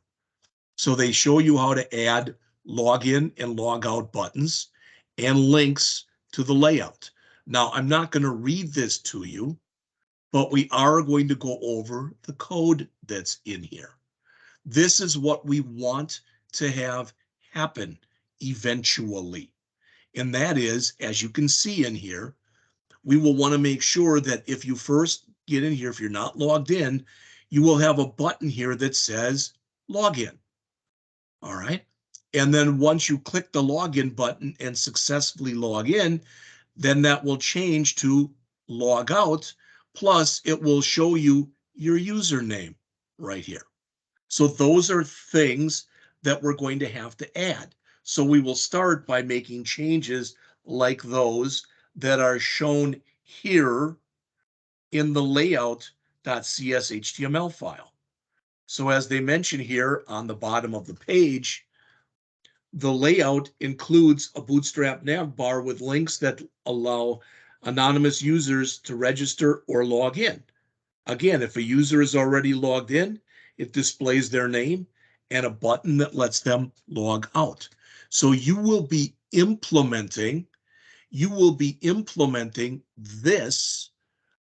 So they show you how to add login and log out buttons and links to the layout. Now, I'm not going to read this to you, but we are going to go over the code that's in here. This is what we want to have happen eventually. And that is, as you can see in here, we will want to make sure that if you first get in here, if you're not logged in, you will have a button here that says login. All right. And then once you click the login button and successfully log in, then that will change to log out. Plus, it will show you your username right here. So those are things that we're going to have to add. So we will start by making changes like those that are shown here in the layout.cs HTML file. So as they mention here on the bottom of the page, the layout includes a Bootstrap nav bar with links that allow anonymous users to register or log in. Again, if a user is already logged in, it displays their name and a button that lets them log out. So you will be implementing this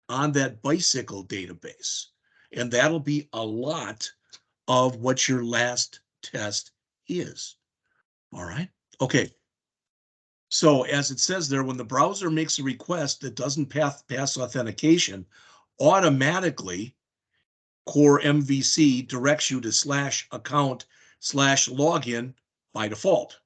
on that bicycle database. And that'll be a lot of what your last test is. All right. Okay. So as it says there, when the browser makes a request that doesn't pass authentication, automatically Core MVC directs you to /account/login by default.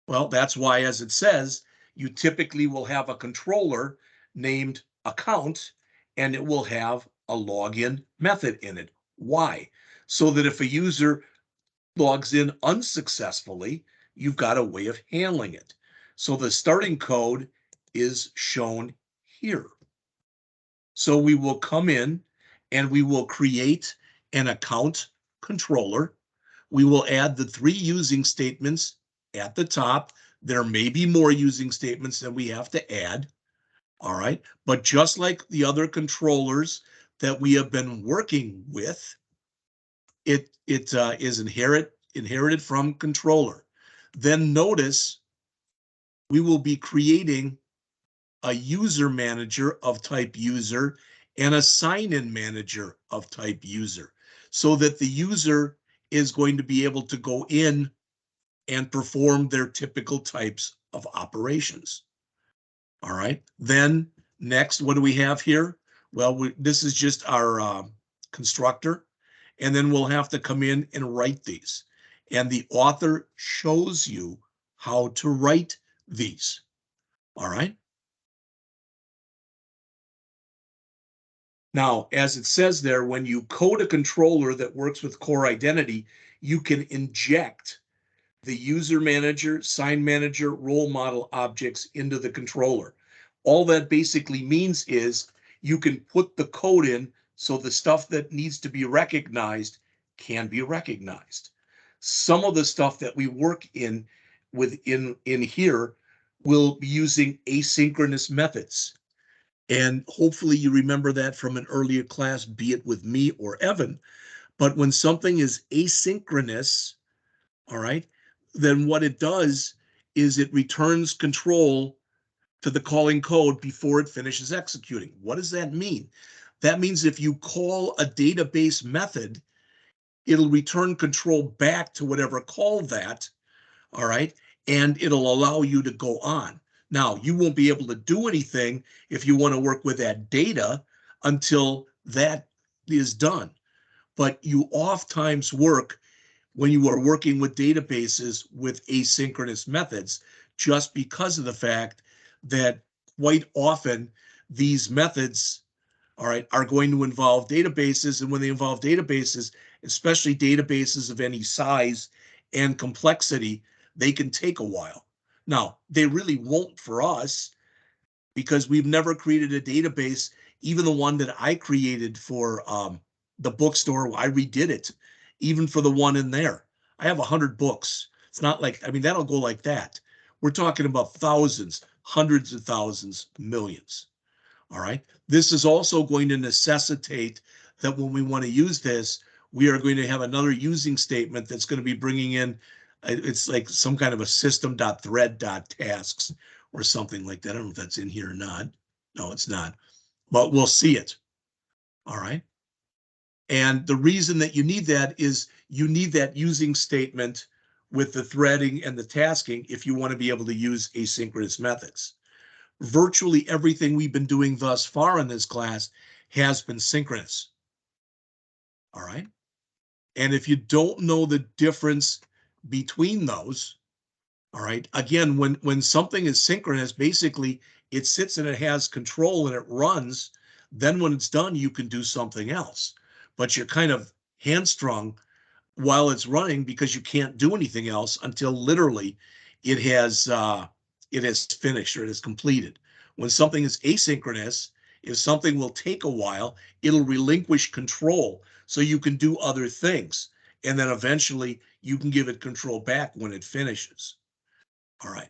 Well, that's why, as it says, you typically will have a controller named account, and it will have a login method in it. Why? So that if a user logs in unsuccessfully, you've got a way of handling it. So the starting code is shown here. So we will come in and we will create an account controller. We will add the 3 using statements at the top. There may be more using statements than we have to add. All right. But just like the other controllers that we have been working with, it is inherited from controller. Then notice we will be creating a user manager of type user and a sign-in manager of type user, so that the user is going to be able to go in and perform their typical types of operations. All right. Then next, what do we have here? Well, this is just our constructor. And then we'll have to come in and write these. And the author shows you how to write these. All right. Now, as it says there, when you code a controller that works with core identity, you can inject the user manager, sign manager, role model objects into the controller. All that basically means is you can put the code in so the stuff that needs to be recognized can be recognized. Some of the stuff that we work in here will be using asynchronous methods. And hopefully you remember that from an earlier class, be it with me or Evan. But when something is asynchronous, all right, then what it does is it returns control to the calling code before it finishes executing. What does that mean? That means if you call a database method, it'll return control back to whatever called that, all right, and it'll allow you to go on. Now, you won't be able to do anything if you want to work with that data until that is done. But you oftentimes work when you are working with databases with asynchronous methods, just because of the fact that quite often these methods, all right, are going to involve databases. And when they involve databases, especially databases of any size and complexity, they can take a while. Now, they really won't for us because we've never created a database. Even the one that I created for the bookstore, I redid it. Even for the one in there, I have 100 books. It's not like, I mean, that'll go like that. We're talking about thousands, hundreds of thousands, millions. All right. This is also going to necessitate that when we want to use this, we are going to have another using statement that's going to be bringing in, it's like some kind of a system.thread.tasks or something like that. I don't know if that's in here or not. No, it's not, but we'll see it. All right. And the reason that you need that is you need that using statement with the threading and the tasking if you want to be able to use asynchronous methods. Virtually everything we've been doing thus far in this class has been synchronous. All right. And if you don't know the difference between those, all right, again, when something is synchronous, basically it sits and it has control and it runs. Then when it's done, you can do something else. But you're kind of hamstrung while it's running because you can't do anything else until literally it has finished or it is completed. When something is asynchronous, if something will take a while, it'll relinquish control so you can do other things. And then eventually you can give it control back when it finishes. All right.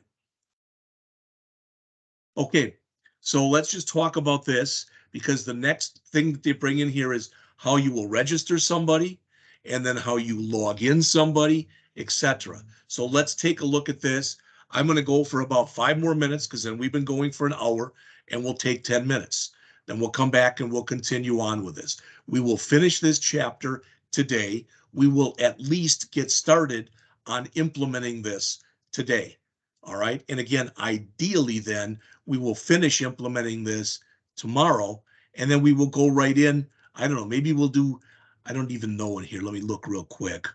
Okay, so let's just talk about this. because the next thing that they bring in here is how you will register somebody and then how you log in somebody, etc. So let's take a look at this. I'm going to go for about 5 more minutes because then we've been going for an hour, and we'll take 10 minutes. Then we'll come back and we'll continue on with this. We will finish this chapter today. We will at least get started on implementing this today. All right. And again, ideally, then we will finish implementing this tomorrow, and then we will go right in. I don't know, maybe we'll do, I don't even know in here. Let me look real quick.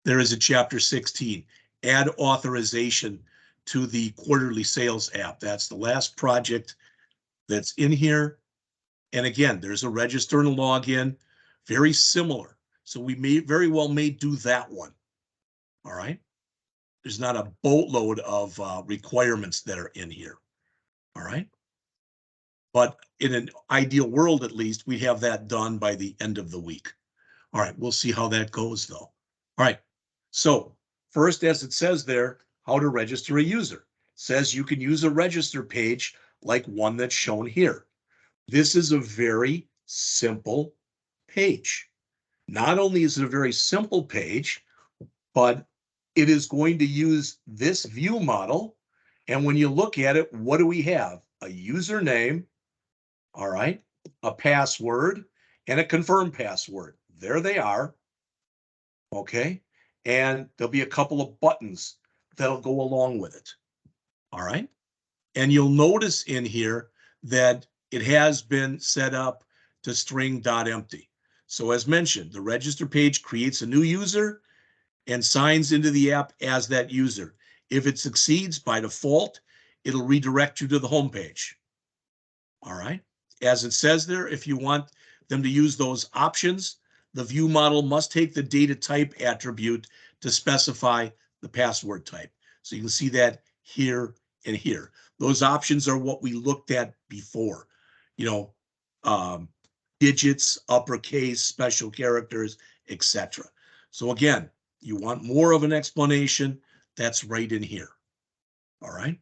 There is a chapter 16, add authorization to the quarterly sales app. That's the last project that's in here. And again, there's a register and a login, very similar. So we may very well may do that one. All right. There's not a boatload of requirements that are in here. All right. But in an ideal world, at least, we have that done by the end of the week. All right, we'll see how that goes, though. All right, so first, as it says there, how to register a user. It says you can use a register page like one that's shown here. This is a very simple page. Not only is it a very simple page, but it is going to use this view model. And when you look at it, what do we have? A username, all right, a password, and a confirm password. There they are, okay? And there'll be a couple of buttons that'll go along with it, all right? And you'll notice in here that it has been set up to string.empty. So as mentioned, the register page creates a new user and signs into the app as that user. If it succeeds, by default, it'll redirect you to the home page, all right? As it says there, if you want them to use those options, the view model must take the data type attribute to specify the password type. So you can see that here and here. Those options are what we looked at before. You know, digits, uppercase, special characters, etc. So again, you want more of an explanation, that's right in here. All right.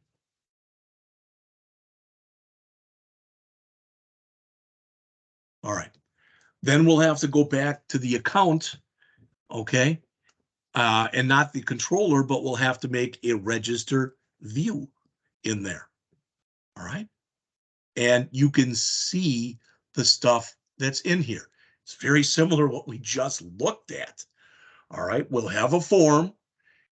All right. Then we'll have to go back to the account, okay? And not the controller, but we'll have to make a register view in there, all right? And you can see the stuff that's in here. It's very similar to what we just looked at, all right? We'll have a form,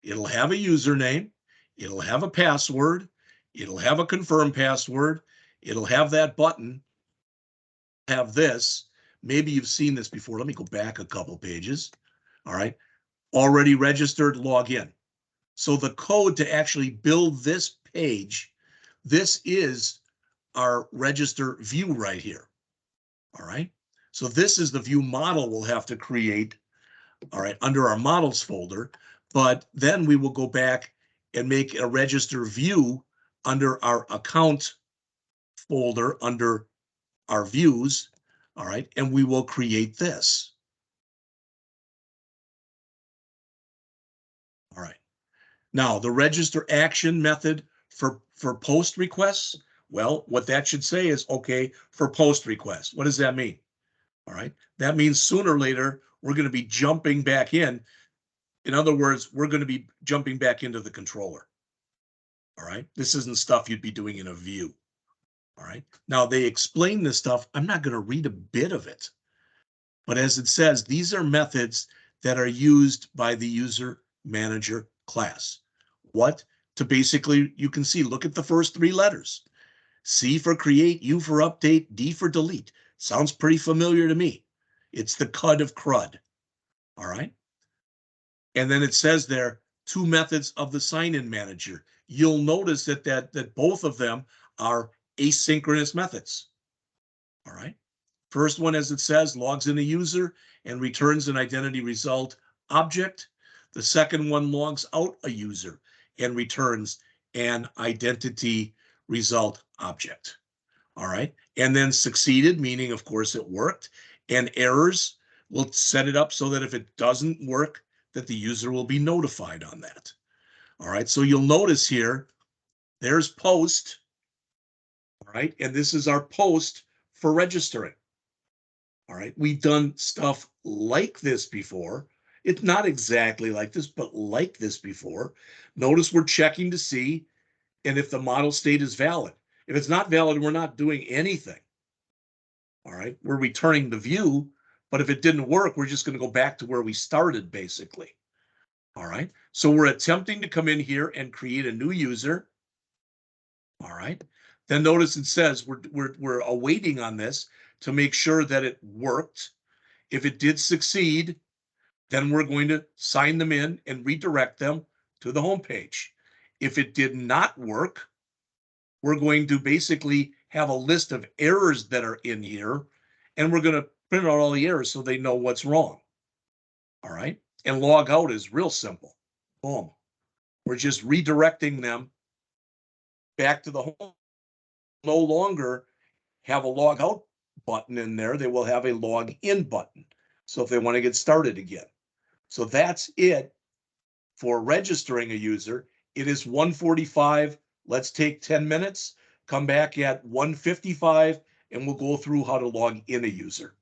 it'll have a username, it'll have a password, it'll have a confirm password, it'll have that button, have this. Maybe you've seen this before. Let me go back a couple pages, all right? Already registered, log in. So the code to actually build this page, this is our register view right here. All right. So this is the view model we'll have to create, all right, under our models folder. But then we will go back and make a register view under our account folder under our views. All right. And we will create this. All right. Now, the register action method for post requests, well, what that should say is, okay, for post requests. What does that mean? All right. That means sooner or later, we're going to be jumping back in. In other words, we're going to be jumping back into the controller. All right. This isn't stuff you'd be doing in a view. All right. Now, they explain this stuff. I'm not going to read a bit of it. But as it says, these are methods that are used by the user manager class. What? To basically, you can see, look at the first 3 letters. C for create, U for update, D for delete. Sounds pretty familiar to me. It's the CUD of CRUD. All right. And then it says there, 2 methods of the sign-in manager. You'll notice that both of them are asynchronous methods. All right. First one, as it says, logs in a user and returns an identity result object. The second one logs out a user and returns an identity result object. All right. And then succeeded, meaning, of course, it worked. And errors, we'll set it up so that if it doesn't work, that the user will be notified on that. All right. So you'll notice here, there's post. right? And this is our post for registering. All right, we've done stuff like this before. It's not exactly like this, but like this before. Notice we're checking to see and if the model state is valid. If it's not valid, we're not doing anything. All right, we're returning the view, but if it didn't work, we're just going to go back to where we started, basically. All right, so we're attempting to come in here and create a new user. All right, then notice it says we're awaiting on this to make sure that it worked. If it did succeed, then we're going to sign them in and redirect them to the home page. If it did not work, we're going to basically have a list of errors that are in here, and we're going to print out all the errors so they know what's wrong. All right. And log out is real simple. Boom. We're just redirecting them back to the home. No longer have a log out button in there. They will have a log in button. So if they want to get started again. So that's it for registering a user. It is 1:45. Let's take 10 minutes, come back at 1:55, and we'll go through how to log in a user.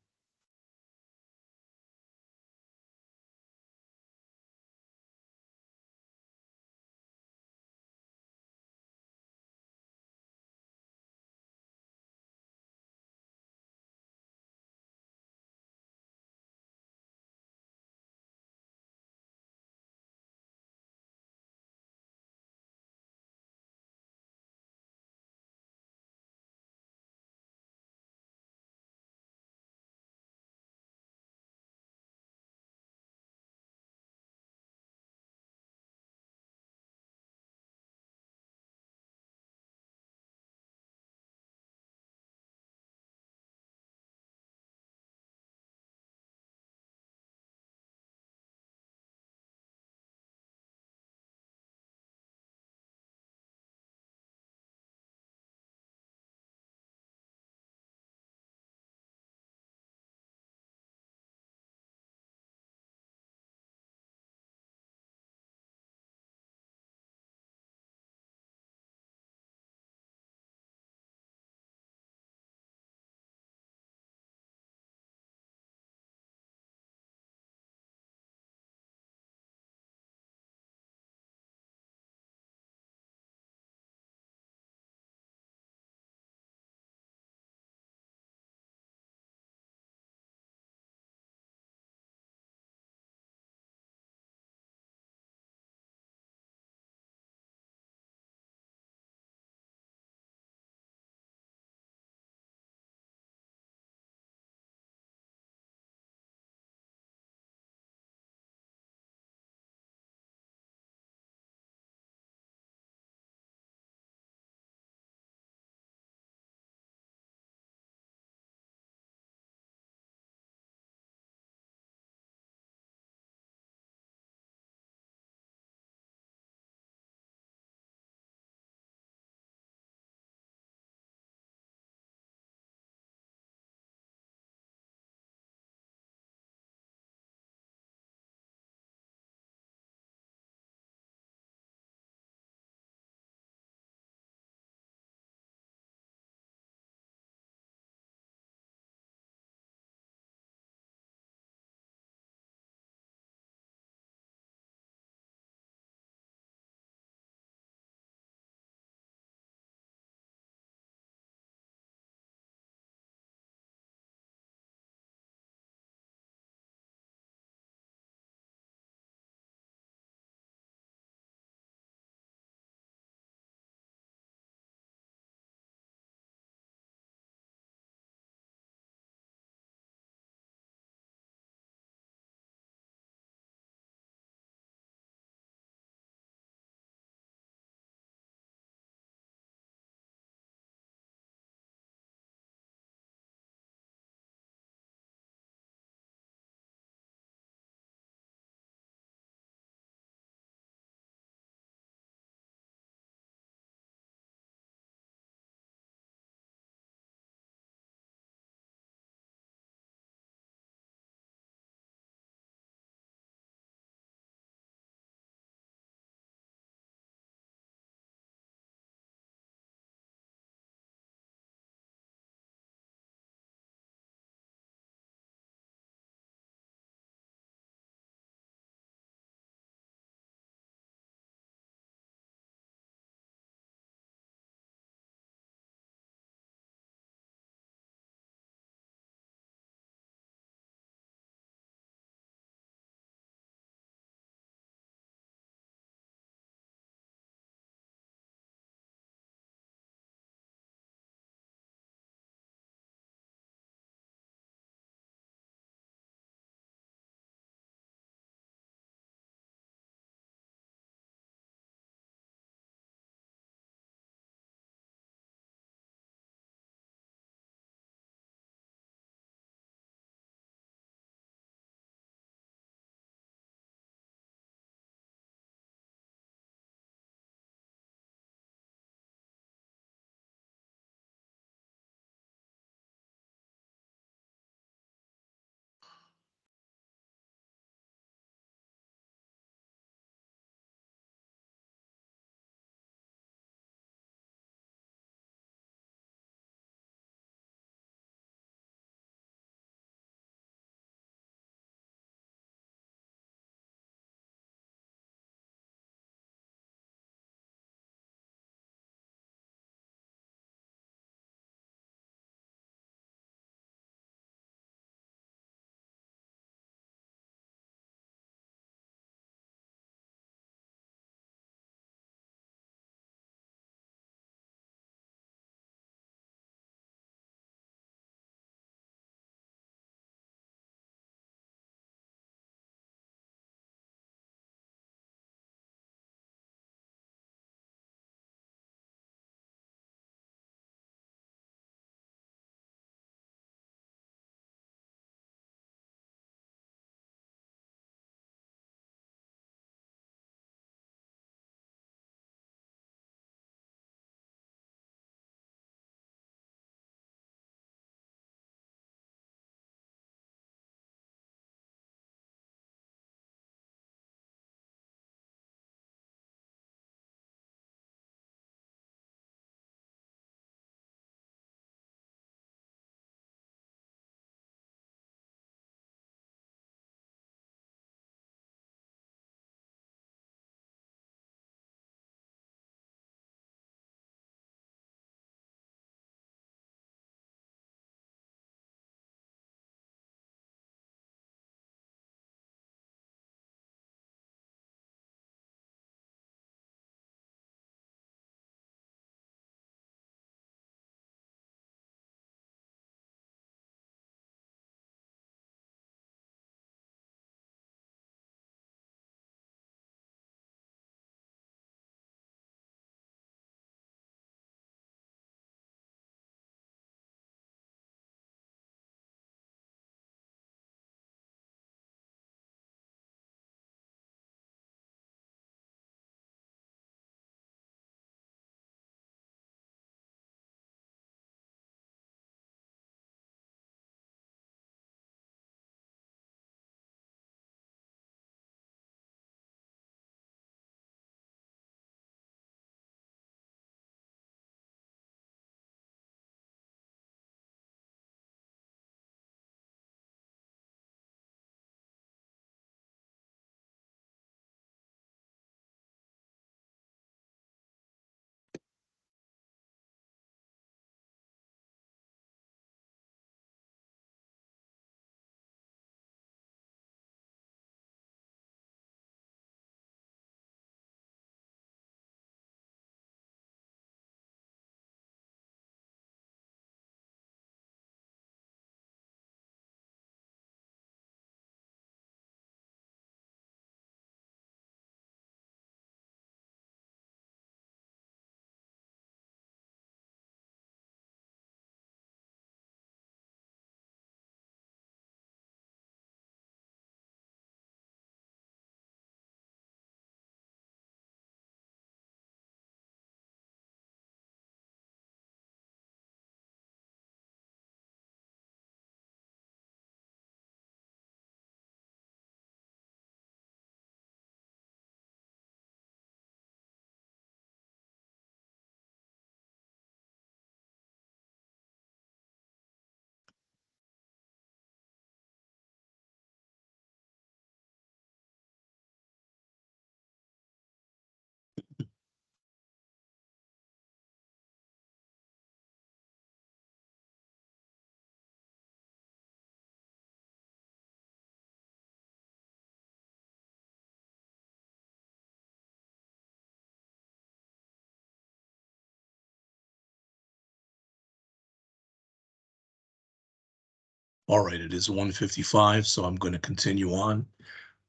All right, it is 1:55, so I'm going to continue on.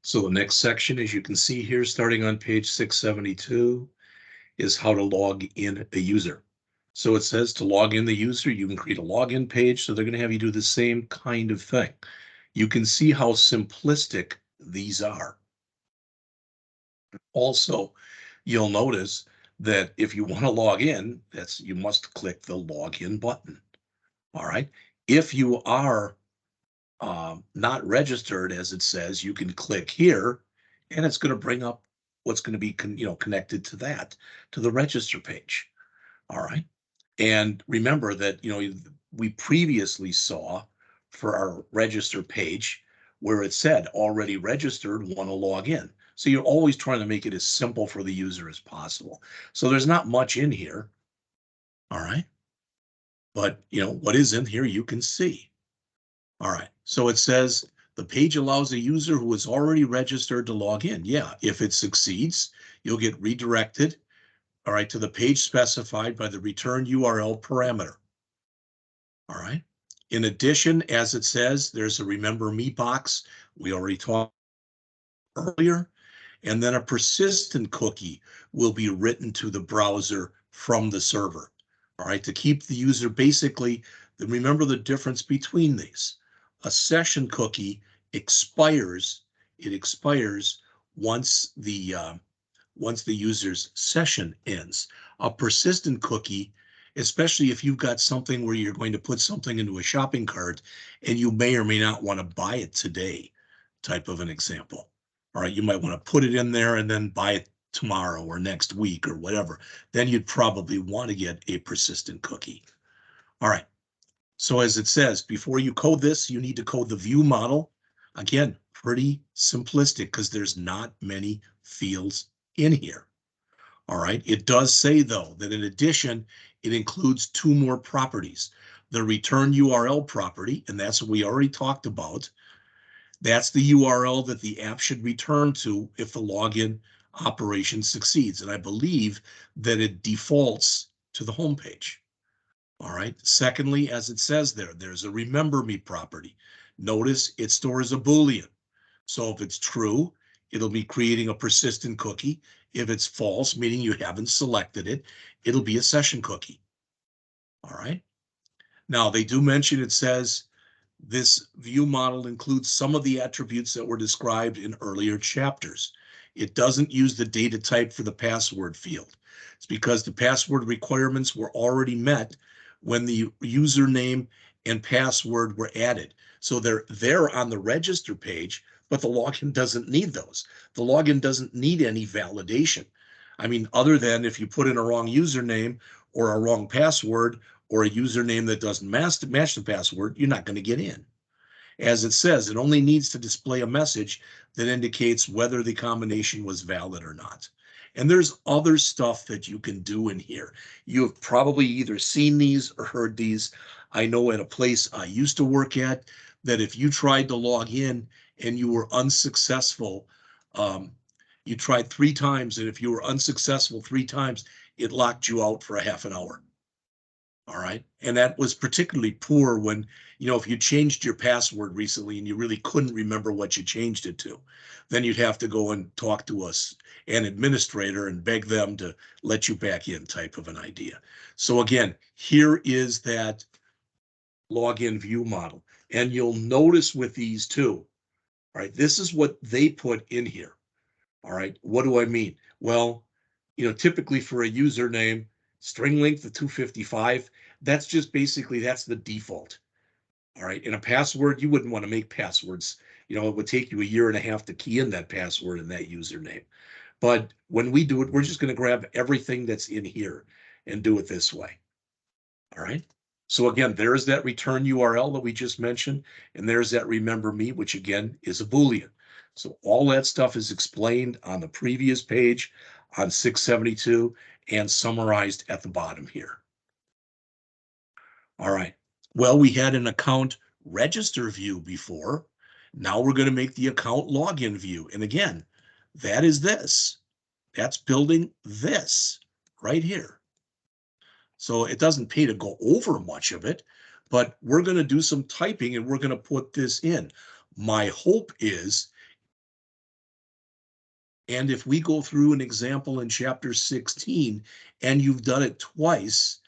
So the next section, as you can see here, starting on page 672, is how to log in a user. So it says to log in the user, you can create a login page. So they're going to have you do the same kind of thing. You can see how simplistic these are. Also, you'll notice that if you want to log in, you must click the login button. All right. If you are not registered, as it says, you can click here, and it's going to bring up what's going to be connected to that, to the register page. All right. And remember that, we previously saw for our register page where it said already registered, want to log in. So you're always trying to make it as simple for the user as possible. So there's not much in here. All right. But, what is in here, you can see. All right. So it says the page allows a user who is already registered to log in. Yeah. If it succeeds, you'll get redirected, all right, to the page specified by the return URL parameter. All right. In addition, as it says, there's a remember me box. We already talked earlier. And then a persistent cookie will be written to the browser from the server. All right. To keep the user basically, remember the difference between these. A session cookie expires. It expires once the user's session ends. A persistent cookie, especially if you've got something where you're going to put something into a shopping cart and you may or may not want to buy it today, type of an example. All right, you might want to put it in there and then buy it tomorrow or next week or whatever. Then you'd probably want to get a persistent cookie. All right, so as it says, before you code this, you need to code the view model. Again, pretty simplistic because there's not many fields in here. All right. It does say, though, that in addition, it includes two more properties. The return URL property, and that's what we already talked about. That's the URL that the app should return to if the login operation succeeds. And I believe that it defaults to the home page. All right. Secondly, as it says there's a remember me property. Notice it stores a Boolean. So if it's true, it'll be creating a persistent cookie. If it's false, meaning you haven't selected it, it'll be a session cookie. All right. Now they do mention, it says this view model includes some of the attributes that were described in earlier chapters. It doesn't use the data type for the password field. It's because the password requirements were already met when the username and password were added. So they're there on the register page, but the login doesn't need those. The login doesn't need any validation. I mean, other than if you put in a wrong username or a wrong password or a username that doesn't match the password, you're not going to get in. As it says, it only needs to display a message that indicates whether the combination was valid or not. And there's other stuff that you can do in here. You have probably either seen these or heard these. I know at a place I used to work at that if you tried to log in and you were unsuccessful, you tried 3 times, and if you were unsuccessful 3 times, it locked you out for a half an hour. All right. And that was particularly poor when, if you changed your password recently and you really couldn't remember what you changed it to, then you'd have to go and talk to an administrator and beg them to let you back in, type of an idea. So again, here is that login view model. And you'll notice with these too, all right, this is what they put in here. All right. What do I mean? Well, typically for a username, string length of 255, that's just basically, that's the default. All right. In a password, you wouldn't want to make passwords. It would take you a year and a half to key in that password and that username. But when we do it, we're just going to grab everything that's in here and do it this way. All right. So again, there's that return URL that we just mentioned, and there's that remember me, which again is a Boolean. So all that stuff is explained on the previous page on 672 and summarized at the bottom here. All right. Well, we had an account register view before. Now we're going to make the account login view. And again, that is this. That's building this right here. So it doesn't pay to go over much of it, but we're going to do some typing and we're going to put this in. My hope is, and if we go through an example in chapter 16 and you've done it twice,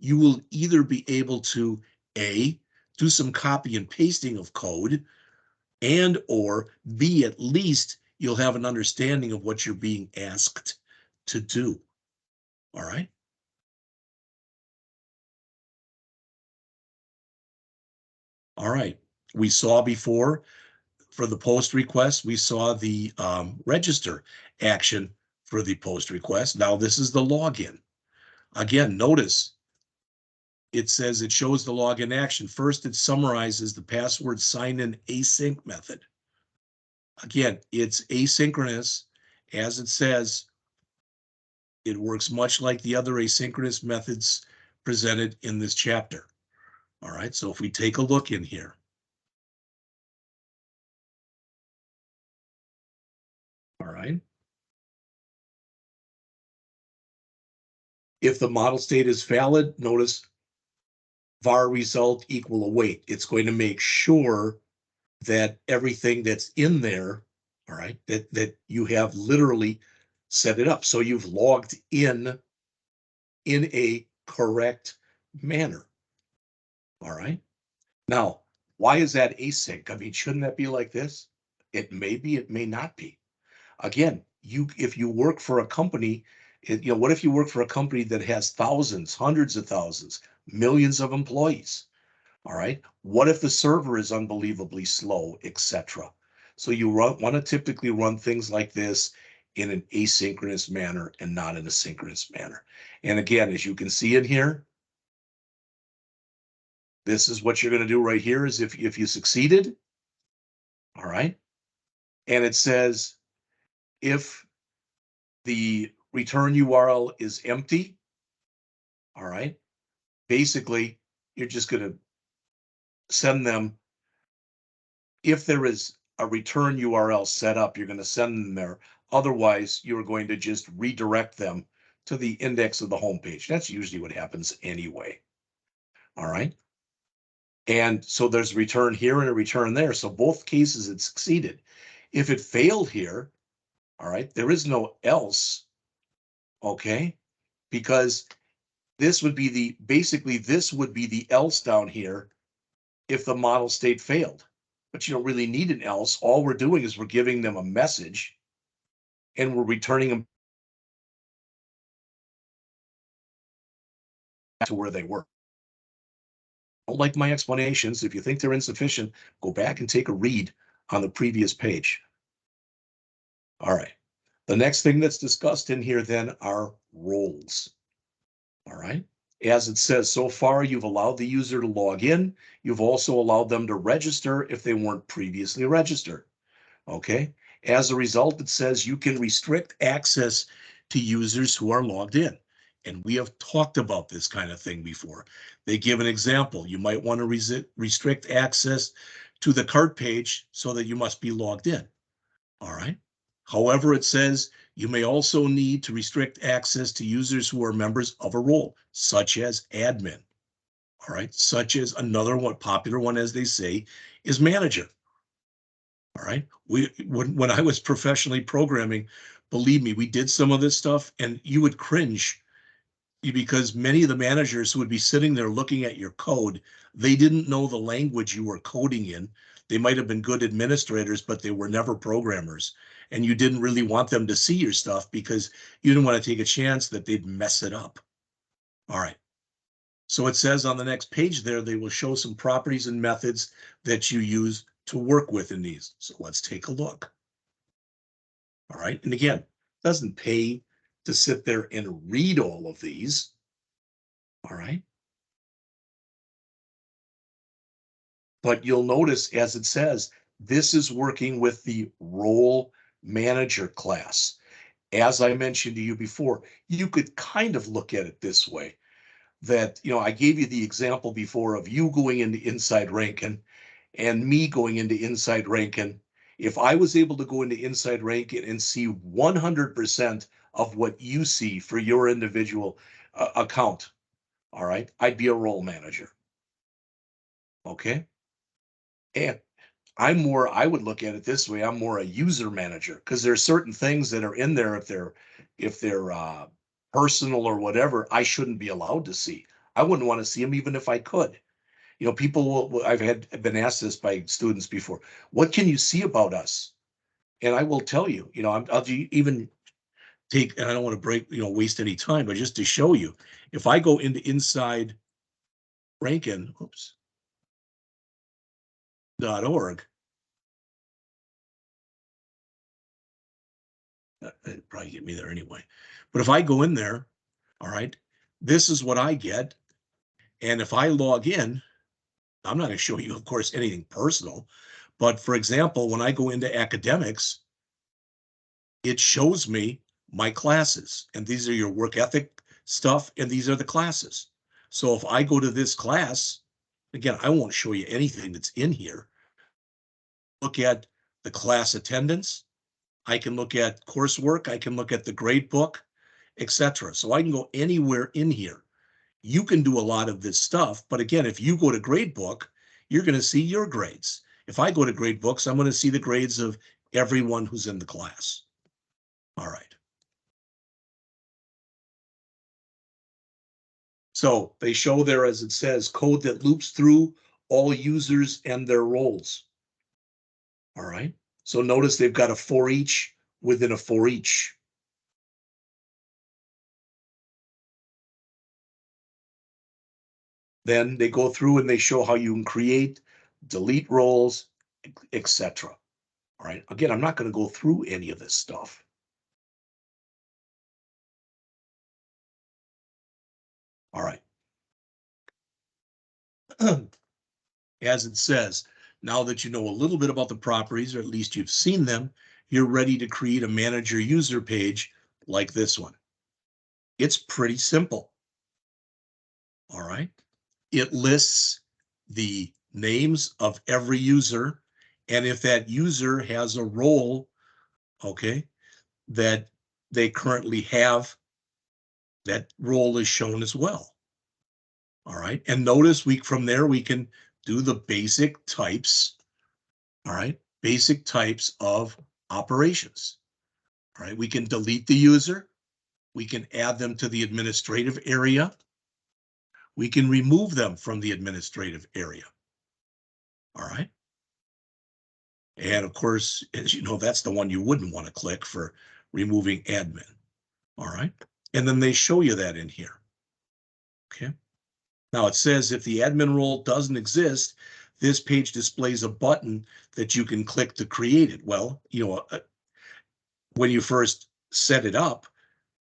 you will either be able to A, do some copy and pasting of code, and or B, at least you'll have an understanding of what you're being asked to do. All right. All right. We saw before for the post request, we saw the register action for the post request. Now this is the login. Again, notice it says it shows the login action. First, it summarizes the password sign-in async method. Again, it's asynchronous. As it says, it works much like the other asynchronous methods presented in this chapter. All right, so if we take a look in here. All right. If the model state is valid, notice var result equal await. It's going to make sure that everything that's in there, all right, that you have literally set it up. So you've logged in a correct manner. All right. Now, why is that async? I mean, shouldn't that be like this? It may be, it may not be. Again, if you work for a company, what if you work for a company that has thousands, hundreds of thousands, millions of employees? All right. What if the server is unbelievably slow, etc.? So you want to typically run things like this in an asynchronous manner and not in a synchronous manner. And again, as you can see in here, this is what you're going to do right here is if you succeeded, all right, and it says if the return URL is empty, all right, basically you're just going to send them, if there is a return URL set up, you're going to send them there. Otherwise, you're going to just redirect them to the index of the homepage. That's usually what happens anyway. All right. And so there's a return here and a return there. So both cases it succeeded. If it failed here, all right, there is no else, okay, because this would be this would be the else down here if the model state failed. But you don't really need an else. All we're doing is we're giving them a message and we're returning them to where they were. Don't like my explanations. If you think they're insufficient, go back and take a read on the previous page. All right. The next thing that's discussed in here then are roles. All right. As it says, so far you've allowed the user to log in. You've also allowed them to register if they weren't previously registered. Okay. As a result, it says you can restrict access to users who are logged in. And we have talked about this kind of thing before. They give an example. You might want to restrict access to the cart page so that you must be logged in. All right. However, it says you may also need to restrict access to users who are members of a role, such as admin. All right. Such as another one, popular one, as they say, is manager. All right. When I was professionally programming, believe me, we did some of this stuff and you would cringe because many of the managers who would be sitting there looking at your code, they didn't know the language you were coding in. They might have been good administrators, but they were never programmers. And you didn't really want them to see your stuff because you didn't want to take a chance that they'd mess it up. All right. So it says on the next page there, they will show some properties and methods that you use to work with in these. So let's take a look. All right. And again, it doesn't pay to sit there and read all of these. All right. But you'll notice, as it says, this is working with the role manager class. As I mentioned to you before, you could kind of look at it this way, that, I gave you the example before of you going into Inside Rankin and me going into Inside Rankin. If I was able to go into Inside Rankin and see 100% of what you see for your individual account, all right, I'd be a role manager. okay? And I would look at it this way, I'm more a user manager because there's certain things that are in there if they're personal or whatever, I shouldn't be allowed to see. I wouldn't want to see them even if I could. You know, people will, I've been asked this by students before, what can you see about us? And I will tell you, I'll even take, and I don't want to waste any time, but just to show you, if I go into inside Rankin, .org, it'd probably get me there anyway. But if I go in there, all right, this is what I get. And if I log in, I'm not going to show you, of course, anything personal. But for example, when I go into academics, it shows me my classes. And these are your work ethic stuff, and these are the classes. So if I go to this class, again, I won't show you anything that's in here. Look at the class attendance. I can look at coursework. I can look at the grade book, etc. So I can go anywhere in here. You can do a lot of this stuff, but again, if you go to gradebook, you're going to see your grades. If I go to gradebooks, I'm going to see the grades of everyone who's in the class. All right. So they show there, as it says, code that loops through all users and their roles. All right. So notice they've got a for each within a for each. Then they go through and they show how you can create, delete roles, etc. All right. Again, I'm not going to go through any of this stuff. All right. As it says, now that you know a little bit about the properties, or at least you've seen them, you're ready to create a manager user page like this one. It's pretty simple. All right. It lists the names of every user, and if that user has a role, okay, that they currently have, that role is shown as well. All right. And notice from there, we can do the basic types. All right. Basic types of operations. All right. We can delete the user. We can add them to the administrative area. We can remove them from the administrative area. All right. And of course, as you know, that's the one you wouldn't want to click for removing admin. All right. And then they show you that in here. Okay. Now it says if the admin role doesn't exist, this page displays a button that you can click to create it. Well, when you first set it up,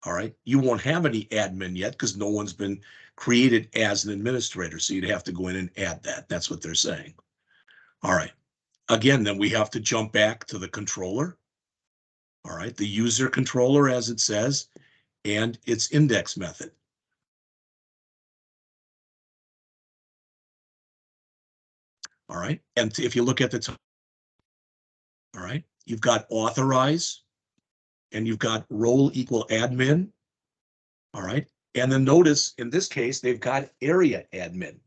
all right, you won't have any admin yet because no one's been created as an administrator. So you'd have to go in and add that. That's what they're saying. All right. Again, then we have to jump back to the controller. All right, the user controller, as it says, and its index method. All right, and if you look at the top, all right, you've got authorize, and you've got role equal admin. All right, and then notice in this case, they've got area admin.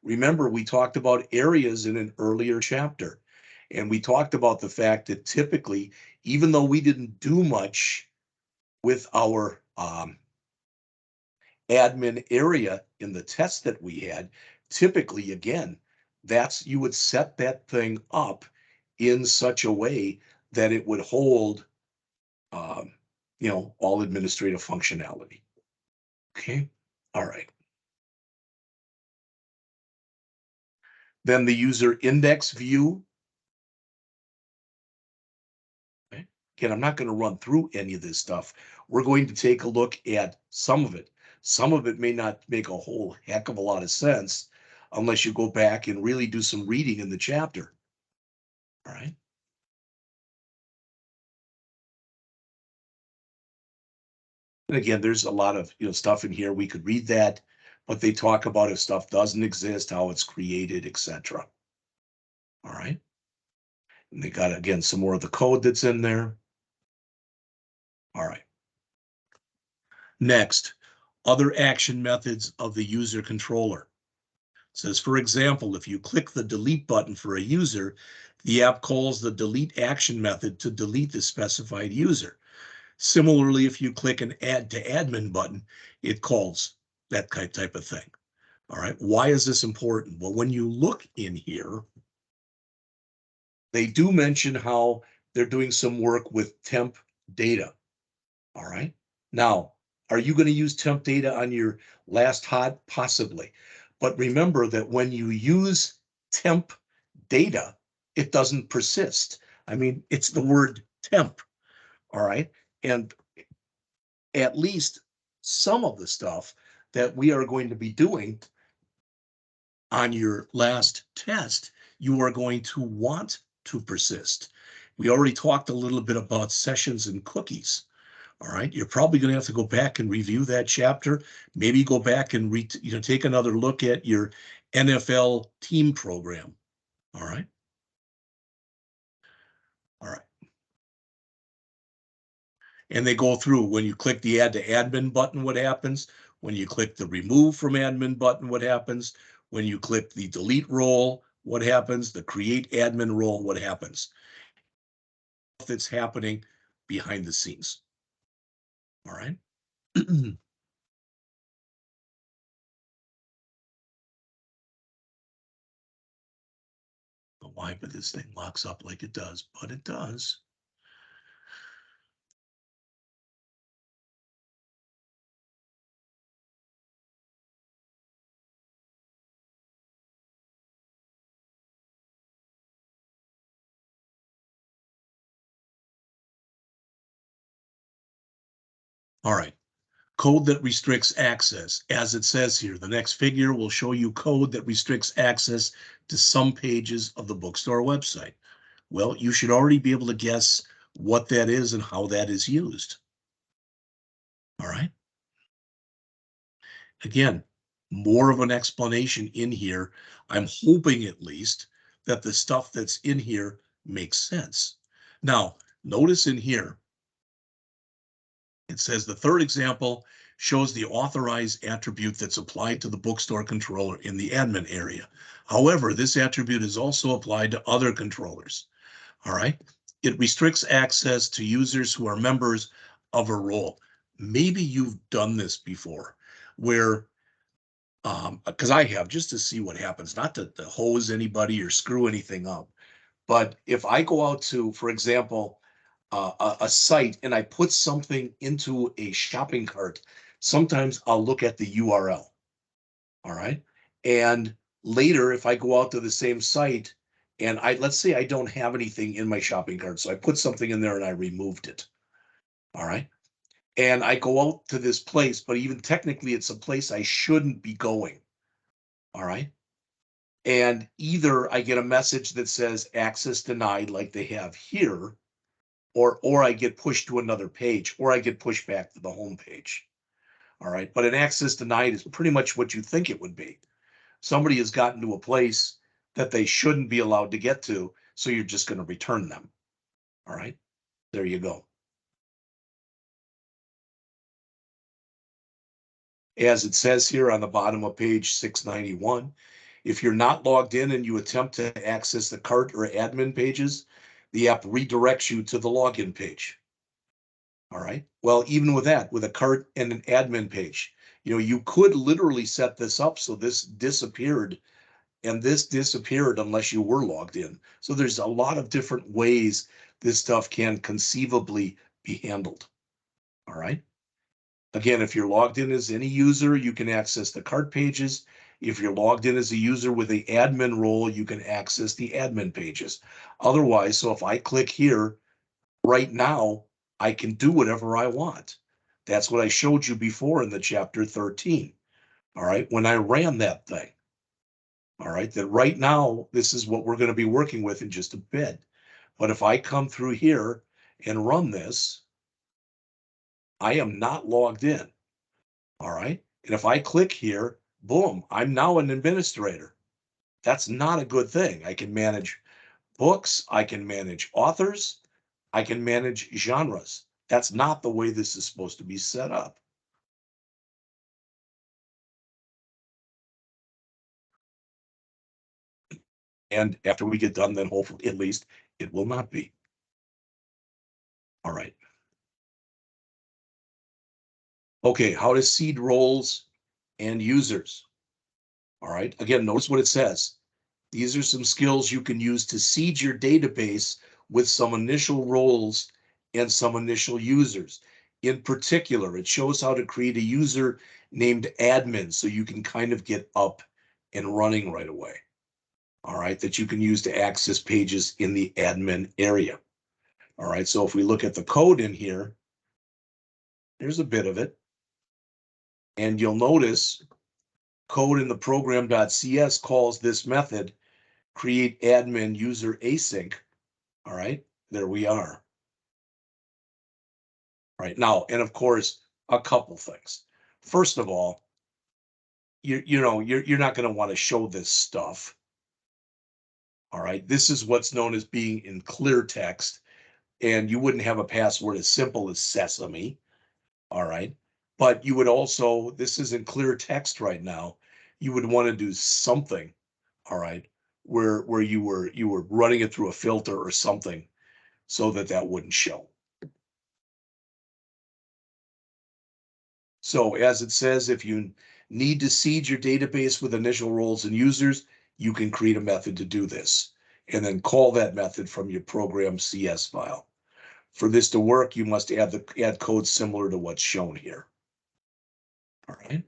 Remember, we talked about areas in an earlier chapter, and we talked about the fact that typically, even though we didn't do much with our admin area in the test that we had, typically, again, you would set that thing up in such a way that it would hold, um, all administrative functionality. Okay, all right. Then the user index view. Okay. Again, I'm not going to run through any of this stuff. We're going to take a look at some of it. Some of it may not make a whole heck of a lot of sense unless you go back and really do some reading in the chapter. All right. And again, there's a lot of stuff in here. We could read that, but they talk about if stuff doesn't exist, how it's created, etc. All right. And they got, again, some more of the code that's in there. All right. Next, other action methods of the user controller. says, for example, if you click the delete button for a user, the app calls the delete action method to delete the specified user. Similarly, if you click an add to admin button, it calls that type of thing. All right, why is this important? Well, when you look in here, they do mention how they're doing some work with temp data. All right. Now, are you going to use temp data on your last hot? Possibly. But remember that when you use temp data, it doesn't persist. I mean, it's the word temp. All right. And at least some of the stuff that we are going to be doing on your last test, you are going to want to persist. We already talked a little bit about sessions and cookies. All right, you're probably going to have to go back and review that chapter. Maybe go back and take another look at your NFL team program. All right. All right. And they go through when you click the add to admin button, what happens? When you click the remove from admin button, what happens? When you click the delete role, what happens? The create admin role, what happens? That's happening behind the scenes. All right. Why, but this thing locks up like it does, but it does. All right. Code that restricts access. As it says here, the next figure will show you code that restricts access to some pages of the bookstore website. Well, you should already be able to guess what that is and how that is used. All right. Again, more of an explanation in here. I'm hoping at least that the stuff that's in here makes sense. Now, notice in here, it says the third example shows the authorized attribute that's applied to the bookstore controller in the admin area. However, this attribute is also applied to other controllers. All right. It restricts access to users who are members of a role. Maybe you've done this before where, because I have, just to see what happens, not to hose anybody or screw anything up. But if I go out to, for example, a site and I put something into a shopping cart, sometimes I'll look at the URL. All right. And later, if I go out to the same site and let's say I don't have anything in my shopping cart, so I put something in there and I removed it. All right. And I go out to this place, but even technically, it's a place I shouldn't be going. All right. And either I get a message that says access denied, like they have here, or I get pushed to another page, or I get pushed back to the home page. All right. But an access denied is pretty much what you think it would be. Somebody has gotten to a place that they shouldn't be allowed to get to, so you're just going to return them. All right. There you go. As it says here on the bottom of page 691, if you're not logged in and you attempt to access the cart or admin pages, the app redirects you to the login page. All right. Well, even with that, with a cart and an admin page, you could literally set this up so this disappeared and this disappeared unless you were logged in. So there's a lot of different ways this stuff can conceivably be handled. All right. Again, if you're logged in as any user, you can access the cart pages. If you're logged in as a user with the admin role, you can access the admin pages. Otherwise, so if I click here right now, I can do whatever I want. That's what I showed you before in the chapter 13. All right, when I ran that thing. All right, that right now, this is what we're going to be working with in just a bit. But if I come through here and run this, I am not logged in. All right, and if I click here, boom, I'm now an administrator. That's not a good thing. I can manage books, I can manage authors, I can manage genres. That's not the way this is supposed to be set up. And after we get done, then hopefully at least it will not be. All right. Okay, how to seed roles and users. All right, again, notice what it says. These are some skills you can use to seed your database with some initial roles and some initial users. In particular, it shows how to create a user named admin so you can kind of get up and running right away. All right, that you can use to access pages in the admin area. All right, so if we look at the code in here, there's a bit of it. And you'll notice code in the program.cs calls this method create admin user async. All right, there we are. Right now, and of course, a couple things. First of all, you're not going to want to show this stuff. All right, this is what's known as being in clear text, and you wouldn't have a password as simple as sesame. All right, but you would also, this is in clear text right now. You would want to do something. All right, where you were running it through a filter or something so that that wouldn't show. So as it says, if you need to seed your database with initial roles and users, you can create a method to do this and then call that method from your program CS file. For this to work, you must add code similar to what's shown here. All right.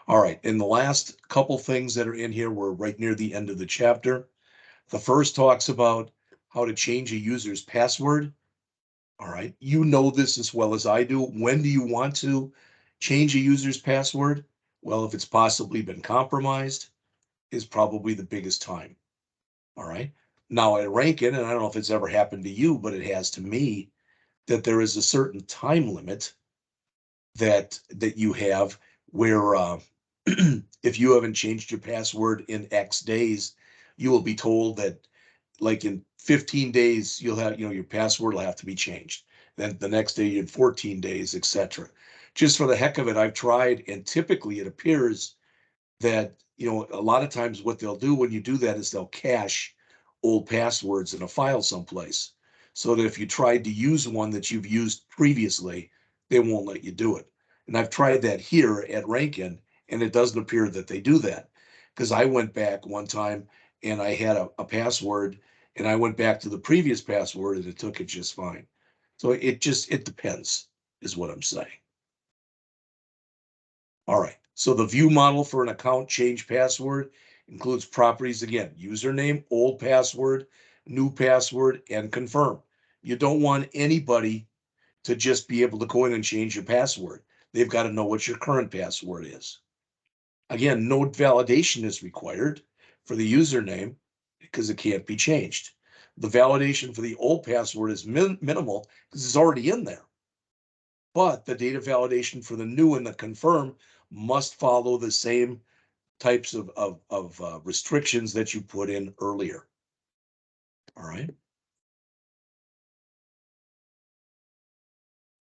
All right, and the last couple things that are in here, we're right near the end of the chapter. The first talks about how to change a user's password. All right, you know this as well as I do. When do you want to change a user's password? Well, if it's possibly been compromised, is probably the biggest time. All right. Now at Rankin, and I don't know if it's ever happened to you, but it has to me, that there is a certain time limit that you have where if you haven't changed your password in X days, you will be told that like in 15 days, you'll have, your password will have to be changed. Then the next day in 14 days, etc. Just for the heck of it, I've tried, and typically it appears that, a lot of times what they'll do when you do that is they'll cache old passwords in a file someplace. So that if you tried to use one that you've used previously, they won't let you do it. And I've tried that here at Rankin, and it doesn't appear that they do that. Because I went back one time and I had a password, and I went back to the previous password and it took it just fine. So it depends, is what I'm saying. All right, so the view model for an account change password includes properties again, username, old password, new password, and confirm. You don't want anybody to just be able to go in and change your password. They've got to know what your current password is. Again, no validation is required for the username because it can't be changed. The validation for the old password is minimal because it's already in there. But the data validation for the new and the confirm must follow the same types of restrictions that you put in earlier. All right.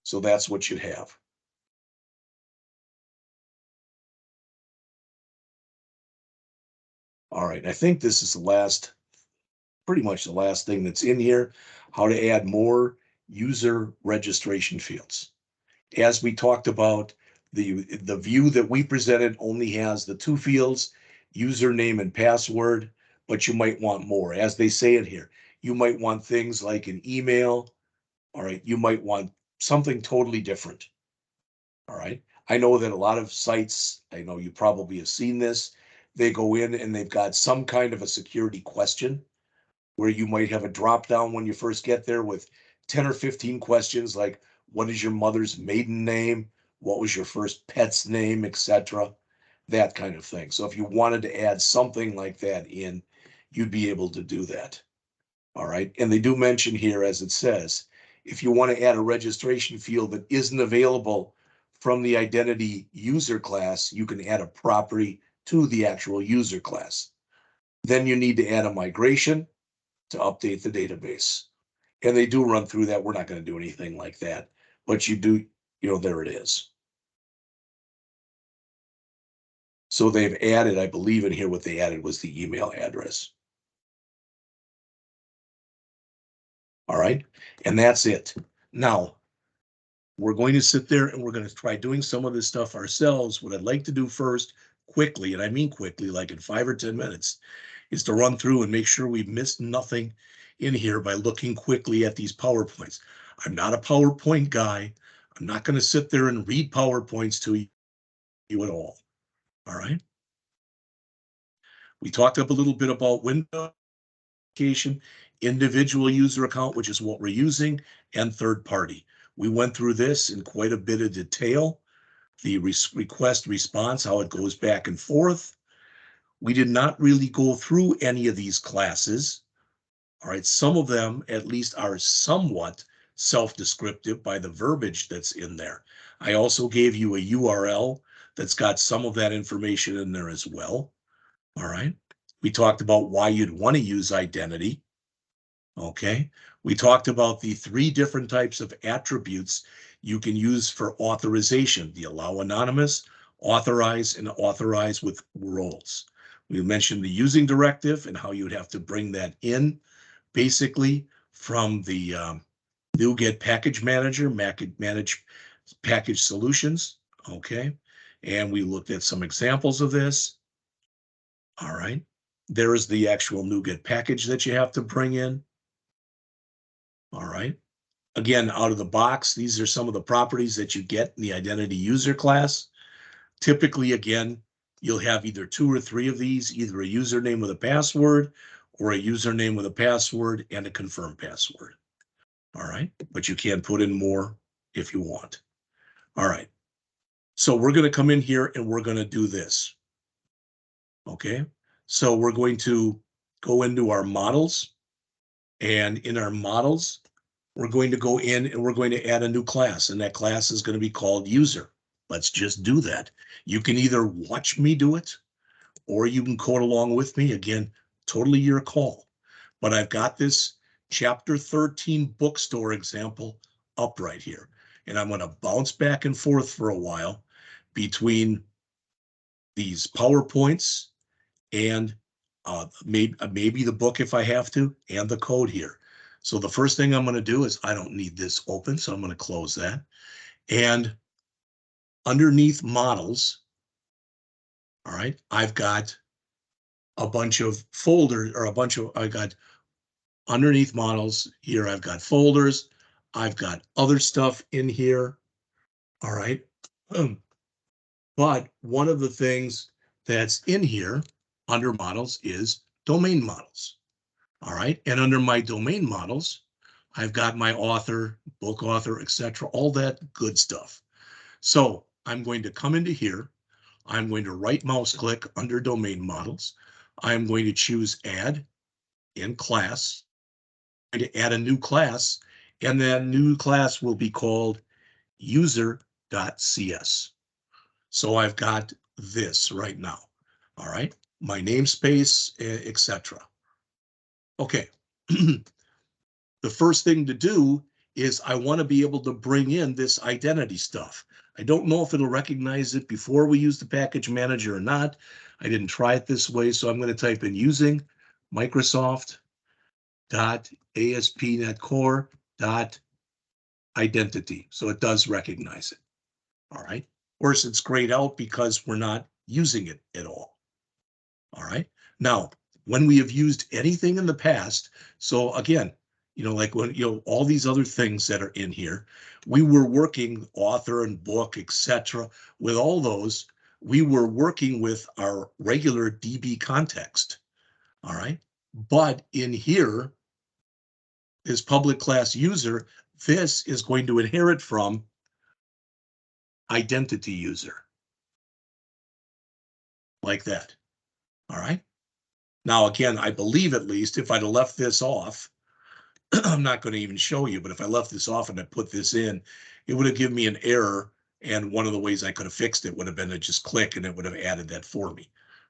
So that's what you'd have. All right. I think this is pretty much the last thing that's in here, how to add more user registration fields. As we talked about, the view that we presented only has the two fields, username and password, but you might want more. As they say in here, you might want things like an email. All right, you might want something totally different. All right. I know that a lot of sites, I know you probably have seen this, they go in and they've got some kind of a security question where you might have a drop down when you first get there with 10 or 15 questions like, what is your mother's maiden name? What was your first pet's name, etc. That kind of thing. So if you wanted to add something like that in, you'd be able to do that. All right. And they do mention here, as it says, if you want to add a registration field that isn't available from the identity user class, you can add a property to the actual user class. Then you need to add a migration to update the database. And they do run through that. We're not going to do anything like that, but you do, there it is. So they've added, I believe in here what they added was the email address. All right, and that's it. Now, we're going to sit there and we're going to try doing some of this stuff ourselves. What I'd like to do first, quickly, and I mean quickly, like in 5 or 10 minutes, is to run through and make sure we've missed nothing in here by looking quickly at these PowerPoints. I'm not a PowerPoint guy. I'm not going to sit there and read PowerPoints to you at all. All right. We talked up a little bit about window application, individual user account, which is what we're using, and third party. We went through this in quite a bit of detail. The request response, how it goes back and forth. We did not really go through any of these classes. All right, some of them at least are somewhat self-descriptive by the verbiage that's in there. I also gave you a URL that's got some of that information in there as well. All right. We talked about why you'd want to use identity. Okay. We talked about the 3 different types of attributes you can use for authorization, the allow anonymous, authorize, and authorize with roles. We mentioned the using directive and how you'd have to bring that in basically from the NuGet package manager, manage package solutions. Okay. And we looked at some examples of this. All right. There's the actual NuGet package that you have to bring in. All right. Again, out of the box, these are some of the properties that you get in the identity user class. Typically, again, you'll have either 2 or 3 of these, either a username with a password or a username with a password and a confirmed password. All right. But you can put in more if you want. All right. So we're going to come in here and we're going to do this. Okay. So we're going to go into our models, and in our models, we're going to go in and we're going to add a new class, and that class is going to be called user. Let's just do that. You can either watch me do it or you can code along with me. Again, totally your call. But I've got this chapter 13 bookstore example up right here. And I'm going to bounce back and forth for a while between these PowerPoints and maybe the book if I have to, and the code here. So the first thing I'm going to do is I don't need this open, so I'm going to close that. And underneath models, all right, I've got a bunch of folders or I got underneath models here, I've got folders, I've got other stuff in here. All right. But one of the things that's in here under models is domain models. All right. And under my domain models, I've got my author, book author, etc., all that good stuff. So I'm going to come into here. I'm going to right mouse click under domain models. I'm going to choose add in class. I'm going to add a new class, and that new class will be called user.cs. So I've got this right now. All right. My namespace, etc. Okay. The first thing to do is I want to be able to bring in this identity stuff. I don't know if it'll recognize it before we use the package manager or not. I didn't try it this way, so I'm going to type in using Microsoft.ASP.NET Core.Identity. So it does recognize it. All right. Of course, it's grayed out because we're not using it at all. All right. Now, when we have used anything in the past, so again, like when, all these other things that are in here, we were working author and book, etc. With all those, we were working with our regular DB context. All right. But in here, this public class user, this is going to inherit from identity user. Like that. All right. Now, again, I believe at least if I'd have left this off, I'm not going to even show you, but if I left this off and I put this in, it would have given me an error. And one of the ways I could have fixed it would have been to just click and it would have added that for me.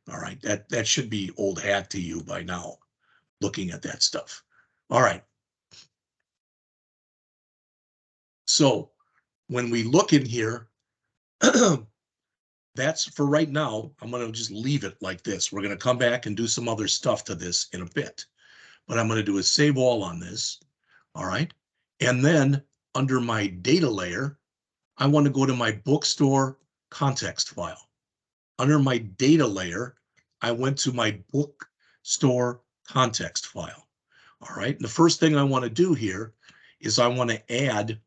All right, that should be old hat to you by now, looking at that stuff. All right. So when we look in here, that's for right now. I'm going to just leave it like this. We're going to come back and do some other stuff to this in a bit. What I'm going to do is save all on this. All right. And then under my data layer, I want to go to my bookstore context file. Under my data layer, I went to my bookstore context file. All right. And the first thing I want to do here is I want to add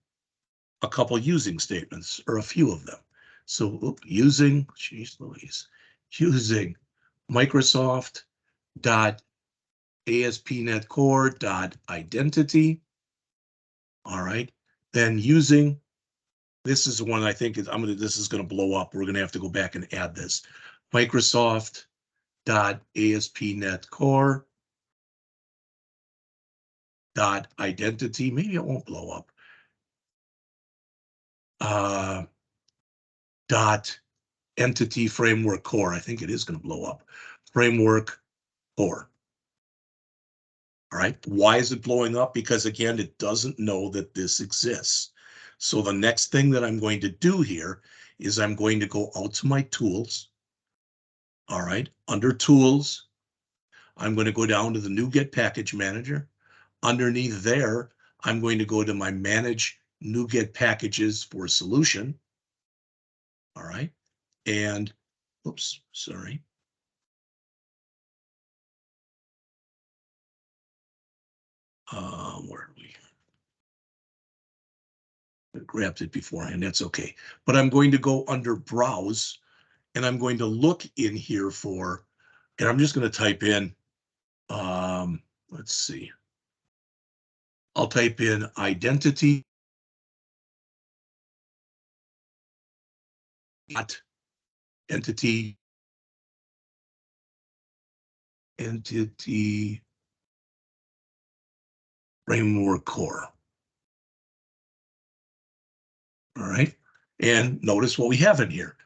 a couple using statements, or a few of them. So using, geez Louise, using Microsoft.ASP.NET Core.identity. All right. Then using, this is one I think is, this is going to blow up. We're going to have to go back and add this. Microsoft.ASP.NET Core.identity. Maybe it won't blow up. Dot entity framework core. I think it is going to blow up. Framework core. All right. Why is it blowing up? Because again, it doesn't know that this exists. So the next thing that I'm going to do here is I'm going to go out to my tools. All right. Under tools, I'm going to go down to the NuGet package manager. Underneath there, I'm going to go to my manage NuGet packages for solution. All right. And oops, sorry. Where are we? I grabbed it beforehand, that's okay. But I'm going to go under browse and I'm going to look in here for, and I'm just going to type in, let's see. I'll type in identity entity framework core. All right. And notice what we have in here.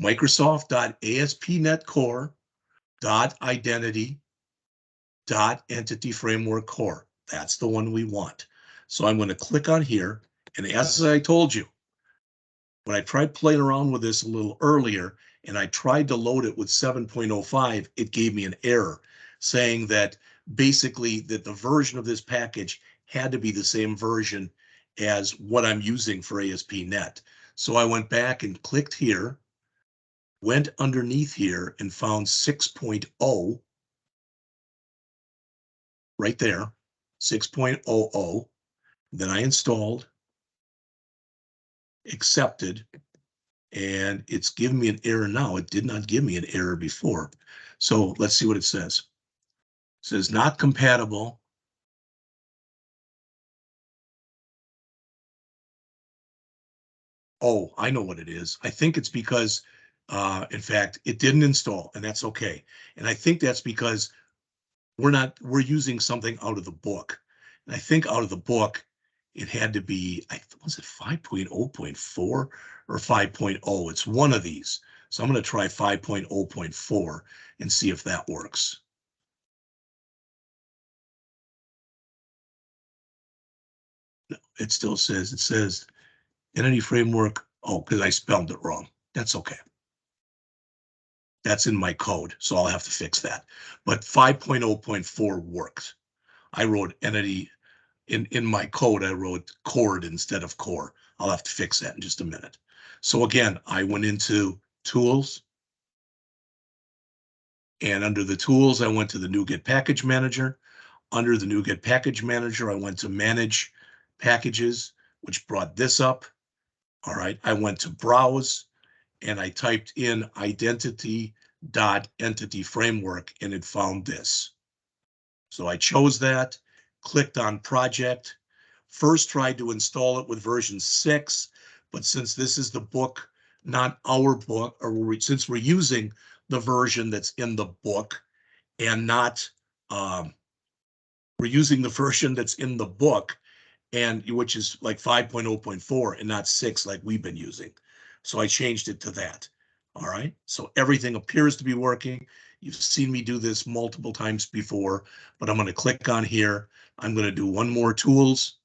Microsoft.ASP.NET Core.identity.entity framework core. That's the one we want. So I'm going to click on here. And as I told you, when I tried playing around with this a little earlier and I tried to load it with 7.05, it gave me an error saying that basically that the version of this package had to be the same version as what I'm using for ASP.NET. So I went back and clicked here, went underneath here and found 6.0 right there, 6.00. Then I installed, accepted, and it's giving me an error now. It did not give me an error before. So let's see what it says. It says not compatible. Oh, I know what it is. I think it's because, in fact, it didn't install, and that's okay. And I think that's because we're using something out of the book. And I think out of the book, it had to be, was it 5.0.4 or 5.0? It's one of these. So I'm going to try 5.0.4 and see if that works. No, it still says, entity framework. Oh, because I spelled it wrong. That's okay. That's in my code, so I'll have to fix that. But 5.0.4 works. I wrote entity in my code. I wrote cord instead of core. I'll have to fix that in just a minute. So again, I went into tools. And under the tools, I went to the NuGet package manager. Under the NuGet package manager, I went to manage packages, which brought this up. All right, I went to browse and I typed in identity.entity framework and it found this. So I chose that, clicked on project, first tried to install it with version 6, but since this is the book, not our book, or since we're using the version that's in the book and not, we're using the version that's in the book, and which is like 5.0.4 and not 6 like we've been using. So I changed it to that. All right. So everything appears to be working. You've seen me do this multiple times before, but I'm going to click on here. I'm going to do one more tools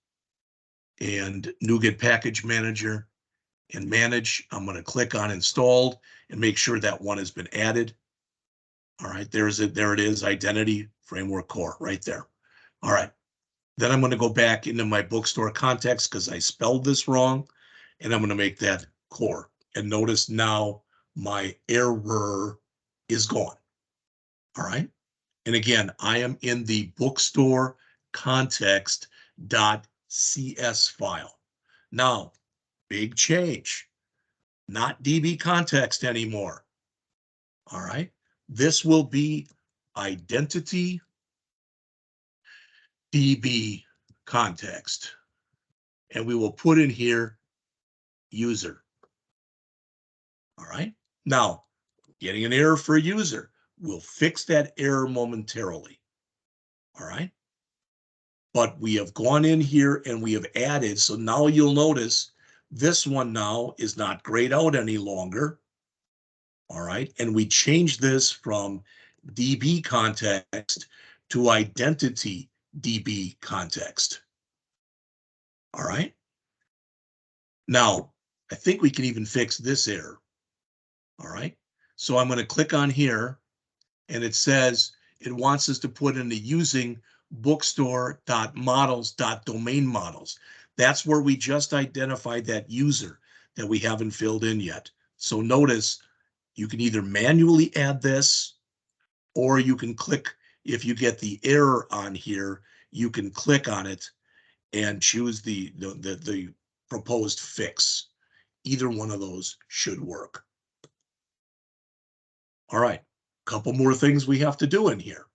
and NuGet package manager. and manage. I'm going to click on installed and make sure that one has been added. All right, there it is, Identity Framework Core right there. All right, then I'm going to go back into my bookstore context because I spelled this wrong, and I'm going to make that core. And notice now my error is gone. All right, and again, I am in the bookstore context.cs file. Now, big change, not DB context anymore. All right, this will be identity DB context. And we will put in here user. All right, now getting an error for a user. We'll fix that error momentarily. All right, but we have gone in here and we have added, so now you'll notice this one now is not grayed out any longer. All right, and we changed this from DB context to identity DB context. All right, now I think we can even fix this error. All right, so I'm going to click on here and it says it wants us to put in the using bookstore.models.domain models. That's where we just identified that user that we haven't filled in yet. So notice you can either manually add this or you can click, if you get the error on here, you can click on it and choose the proposed fix. Either one of those should work. All right, couple more things we have to do in here.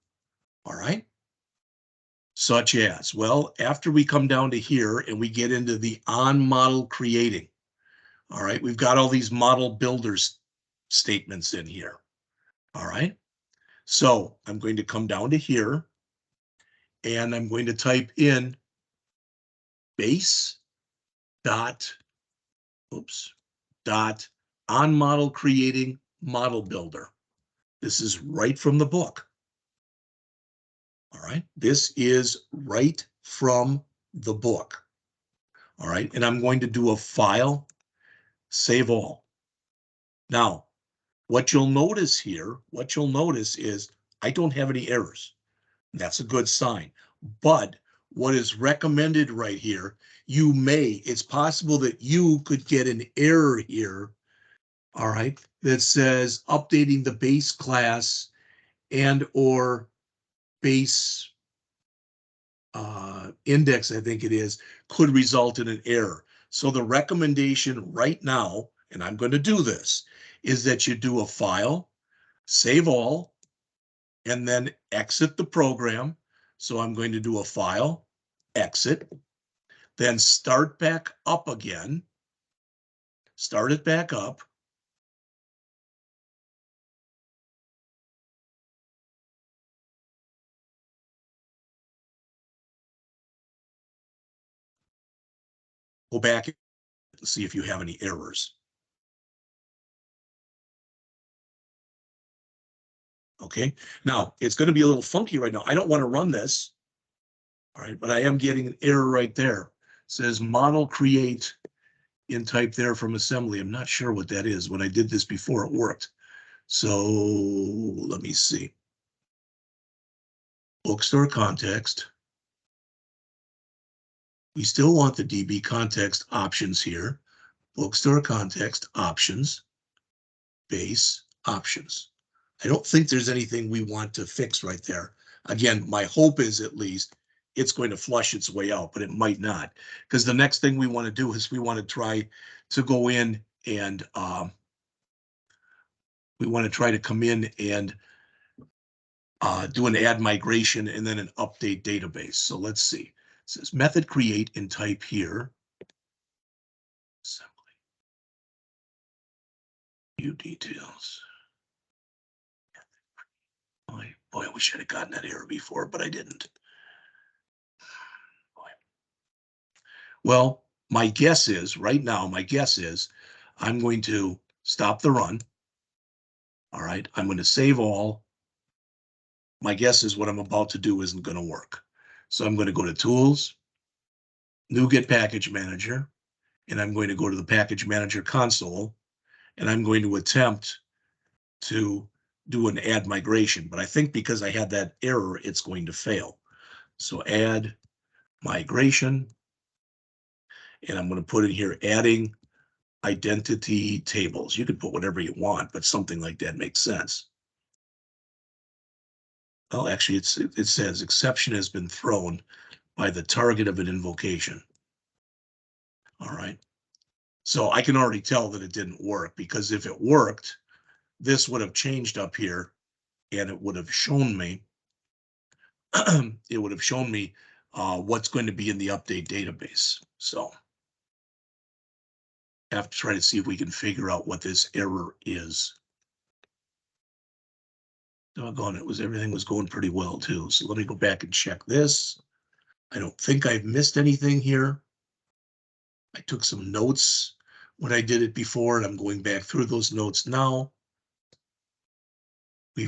All right, such as, well, after we come down to here and we get into the on model creating. All right, we've got all these model builders statements in here. All right, so I'm going to come down to here and I'm going to type in base dot on model creating model builder. This is right from the book. All right, this is right from the book. All right, and I'm going to do a file, save all. Now, what you'll notice here, is I don't have any errors. That's a good sign. But what is recommended right here, it's possible that you could get an error here, all right, that says updating the base class and or base index, I think it is, could result in an error. So the recommendation right now, and I'm going to do this, is that you do a file, save all, and then exit the program. So I'm going to do a file, exit, then start back up again, start it back up. Go back and see if you have any errors. Okay, now it's going to be a little funky right now. I don't want to run this. All right, but I am getting an error right there. It says model create in type there from assembly. I'm not sure what that is. When I did this before, it worked. So let me see. Bookstore context. We still want the DB context options here. Bookstore context options, base options. I don't think there's anything we want to fix right there. Again, my hope is at least it's going to flush its way out, but it might not. Because the next thing we want to do is we want to try to go in and we want to try to come in and do an add migration and then an update database. So let's see. It says method create and type here. Assembly. View details. Boy, I wish I'd have gotten that error before, but I didn't. Boy. Well, my guess is right now, I'm going to stop the run. All right, I'm going to save all. My guess is what I'm about to do isn't going to work. So I'm going to go to Tools, NuGet Package Manager, and I'm going to go to the package manager console, and I'm going to attempt to do an add migration. But I think because I had that error, it's going to fail. So add migration, and I'm going to put in here adding identity tables. You can put whatever you want, but something like that makes sense. Well, actually, it says exception has been thrown by the target of an invocation. All right. So I can already tell that it didn't work, because if it worked, this would have changed up here, and it would have shown me what's going to be in the update database. So I have to try to see if we can figure out what this error is. Doggone it, everything was going pretty well too. So let me go back and check this. I don't think I've missed anything here. I took some notes when I did it before, and I'm going back through those notes now. We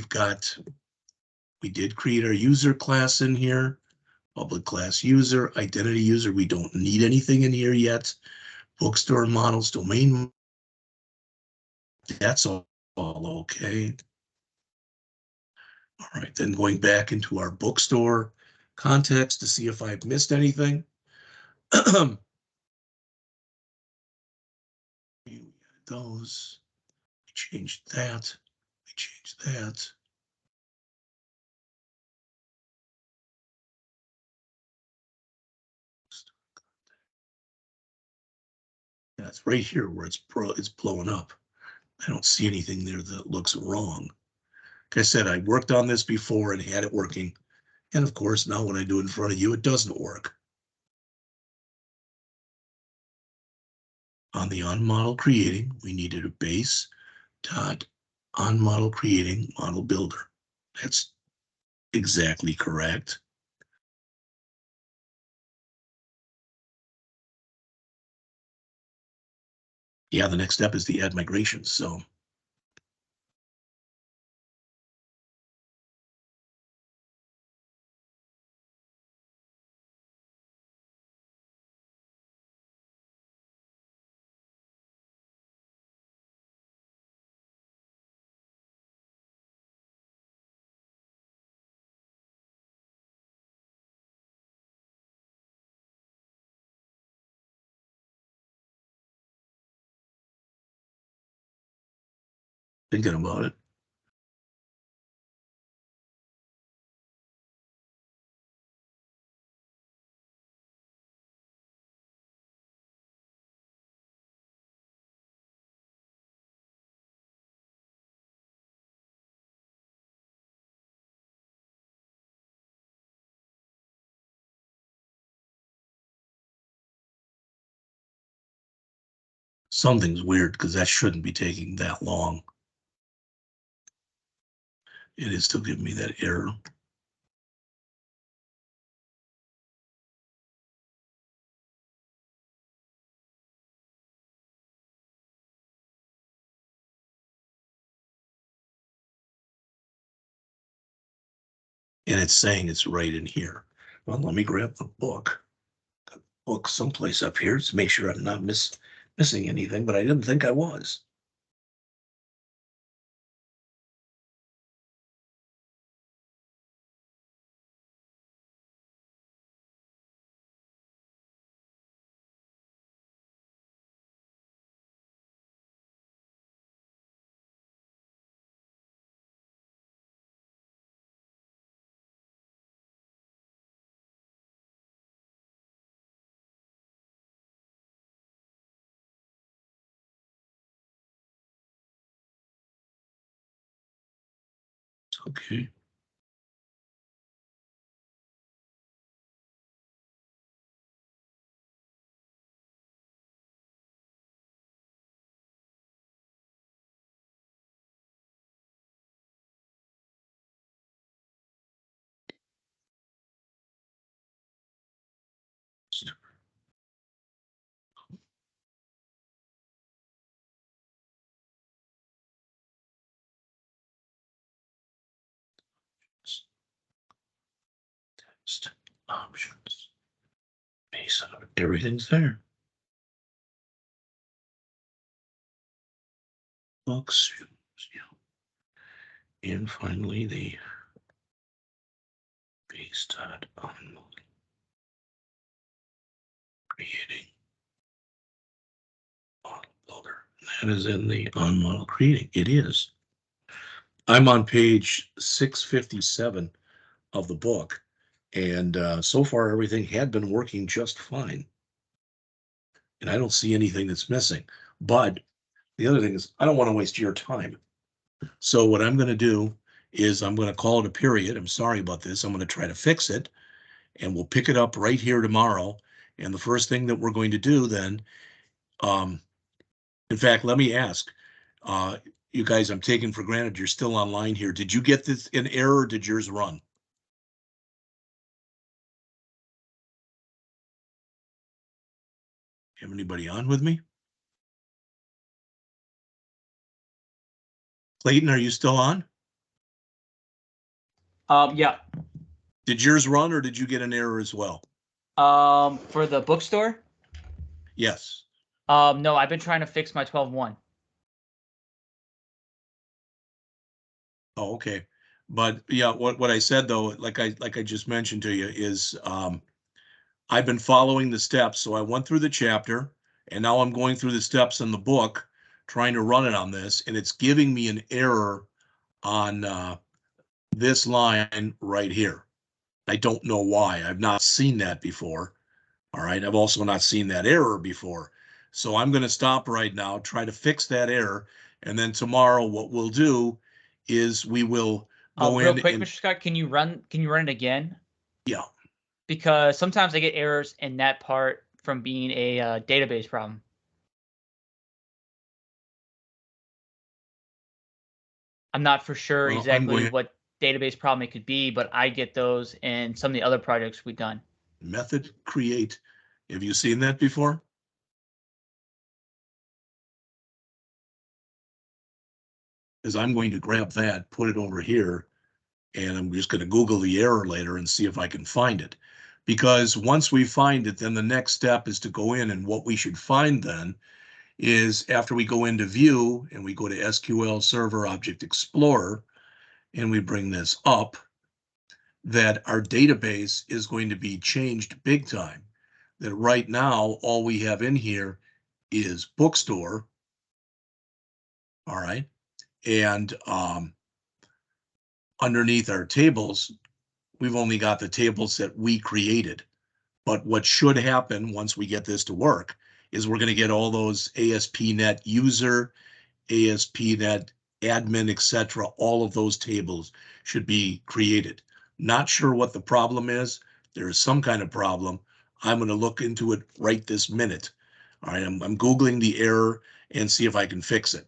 did create our user class in here, public class user, identity user. We don't need anything in here yet. Bookstore models, domain. That's all okay. All right, then going back into our bookstore context to see if I've missed anything. Those, we changed that, we changed that. That's right here where it's blowing up. I don't see anything there that looks wrong. Like I said, I worked on this before and had it working. And of course, now when I do it in front of you, it doesn't work. On the on-model creating, we needed a base dot on-model creating model builder. That's exactly correct. Yeah, the next step is the add migrations. So thinking about it. Something's weird because that shouldn't be taking that long. It is still giving me that error. And it's saying it's right in here. Well, let me grab the book. Book someplace up here to make sure I'm not missing anything, but I didn't think I was. Okay. Text options. Base out. Everything's there. books. And finally, the base dot on creating model builder. That is in the on model creating. It is. I'm on page 657 of the book, and so far everything had been working just fine. And I don't see anything that's missing. But the other thing is, I don't want to waste your time. So what I'm going to do is I'm going to call it a period. I'm sorry about this. I'm going to try to fix it, and we'll pick it up right here tomorrow. And the first thing that we're going to do then, in fact, let me ask, you guys, I'm taking for granted you're still online here. Did you get this in error or did yours run? Have anybody on with me? Clayton, are you still on? Yeah. Did yours run or did you get an error as well? For the bookstore? Yes. No, I've been trying to fix my 12.1. Oh, okay. But yeah, what I said though, like I just mentioned to you, is I've been following the steps. So I went through the chapter, and now I'm going through the steps in the book, trying to run it on this, and it's giving me an error on this line right here. I don't know why. I've not seen that before. All right. I've also not seen that error before. So I'm going to stop right now, try to fix that error. And then tomorrow, what we'll do is we will go Real in quick, and Mr. Scott, can you run it again? yeah. Because sometimes I get errors in that part from being a database problem. I'm not for sure Well, I'm exactly going what database problem it could be, but I get those in some of the other projects we've done. method create. Have you seen that before? Because I'm going to grab that, put it over here, and I'm just going to Google the error later and see if I can find it. Because once we find it, then the next step is to go in, and what we should find then is after we go into view and we go to SQL Server Object Explorer and we bring this up, that our database is going to be changed big time. That right now, all we have in here is bookstore. All right. And underneath our tables, we've only got the tables that we created. But what should happen once we get this to work is we're going to get all those ASP.NET user, ASP.NET admin, etc. All of those tables should be created. Not sure what the problem is. There is some kind of problem. I'm going to look into it right this minute. All right, I'm Googling the error and see if I can fix it.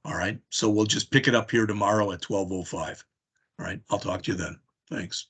All right, so we'll just pick it up here tomorrow at 12:05. All right, I'll talk to you then. Thanks.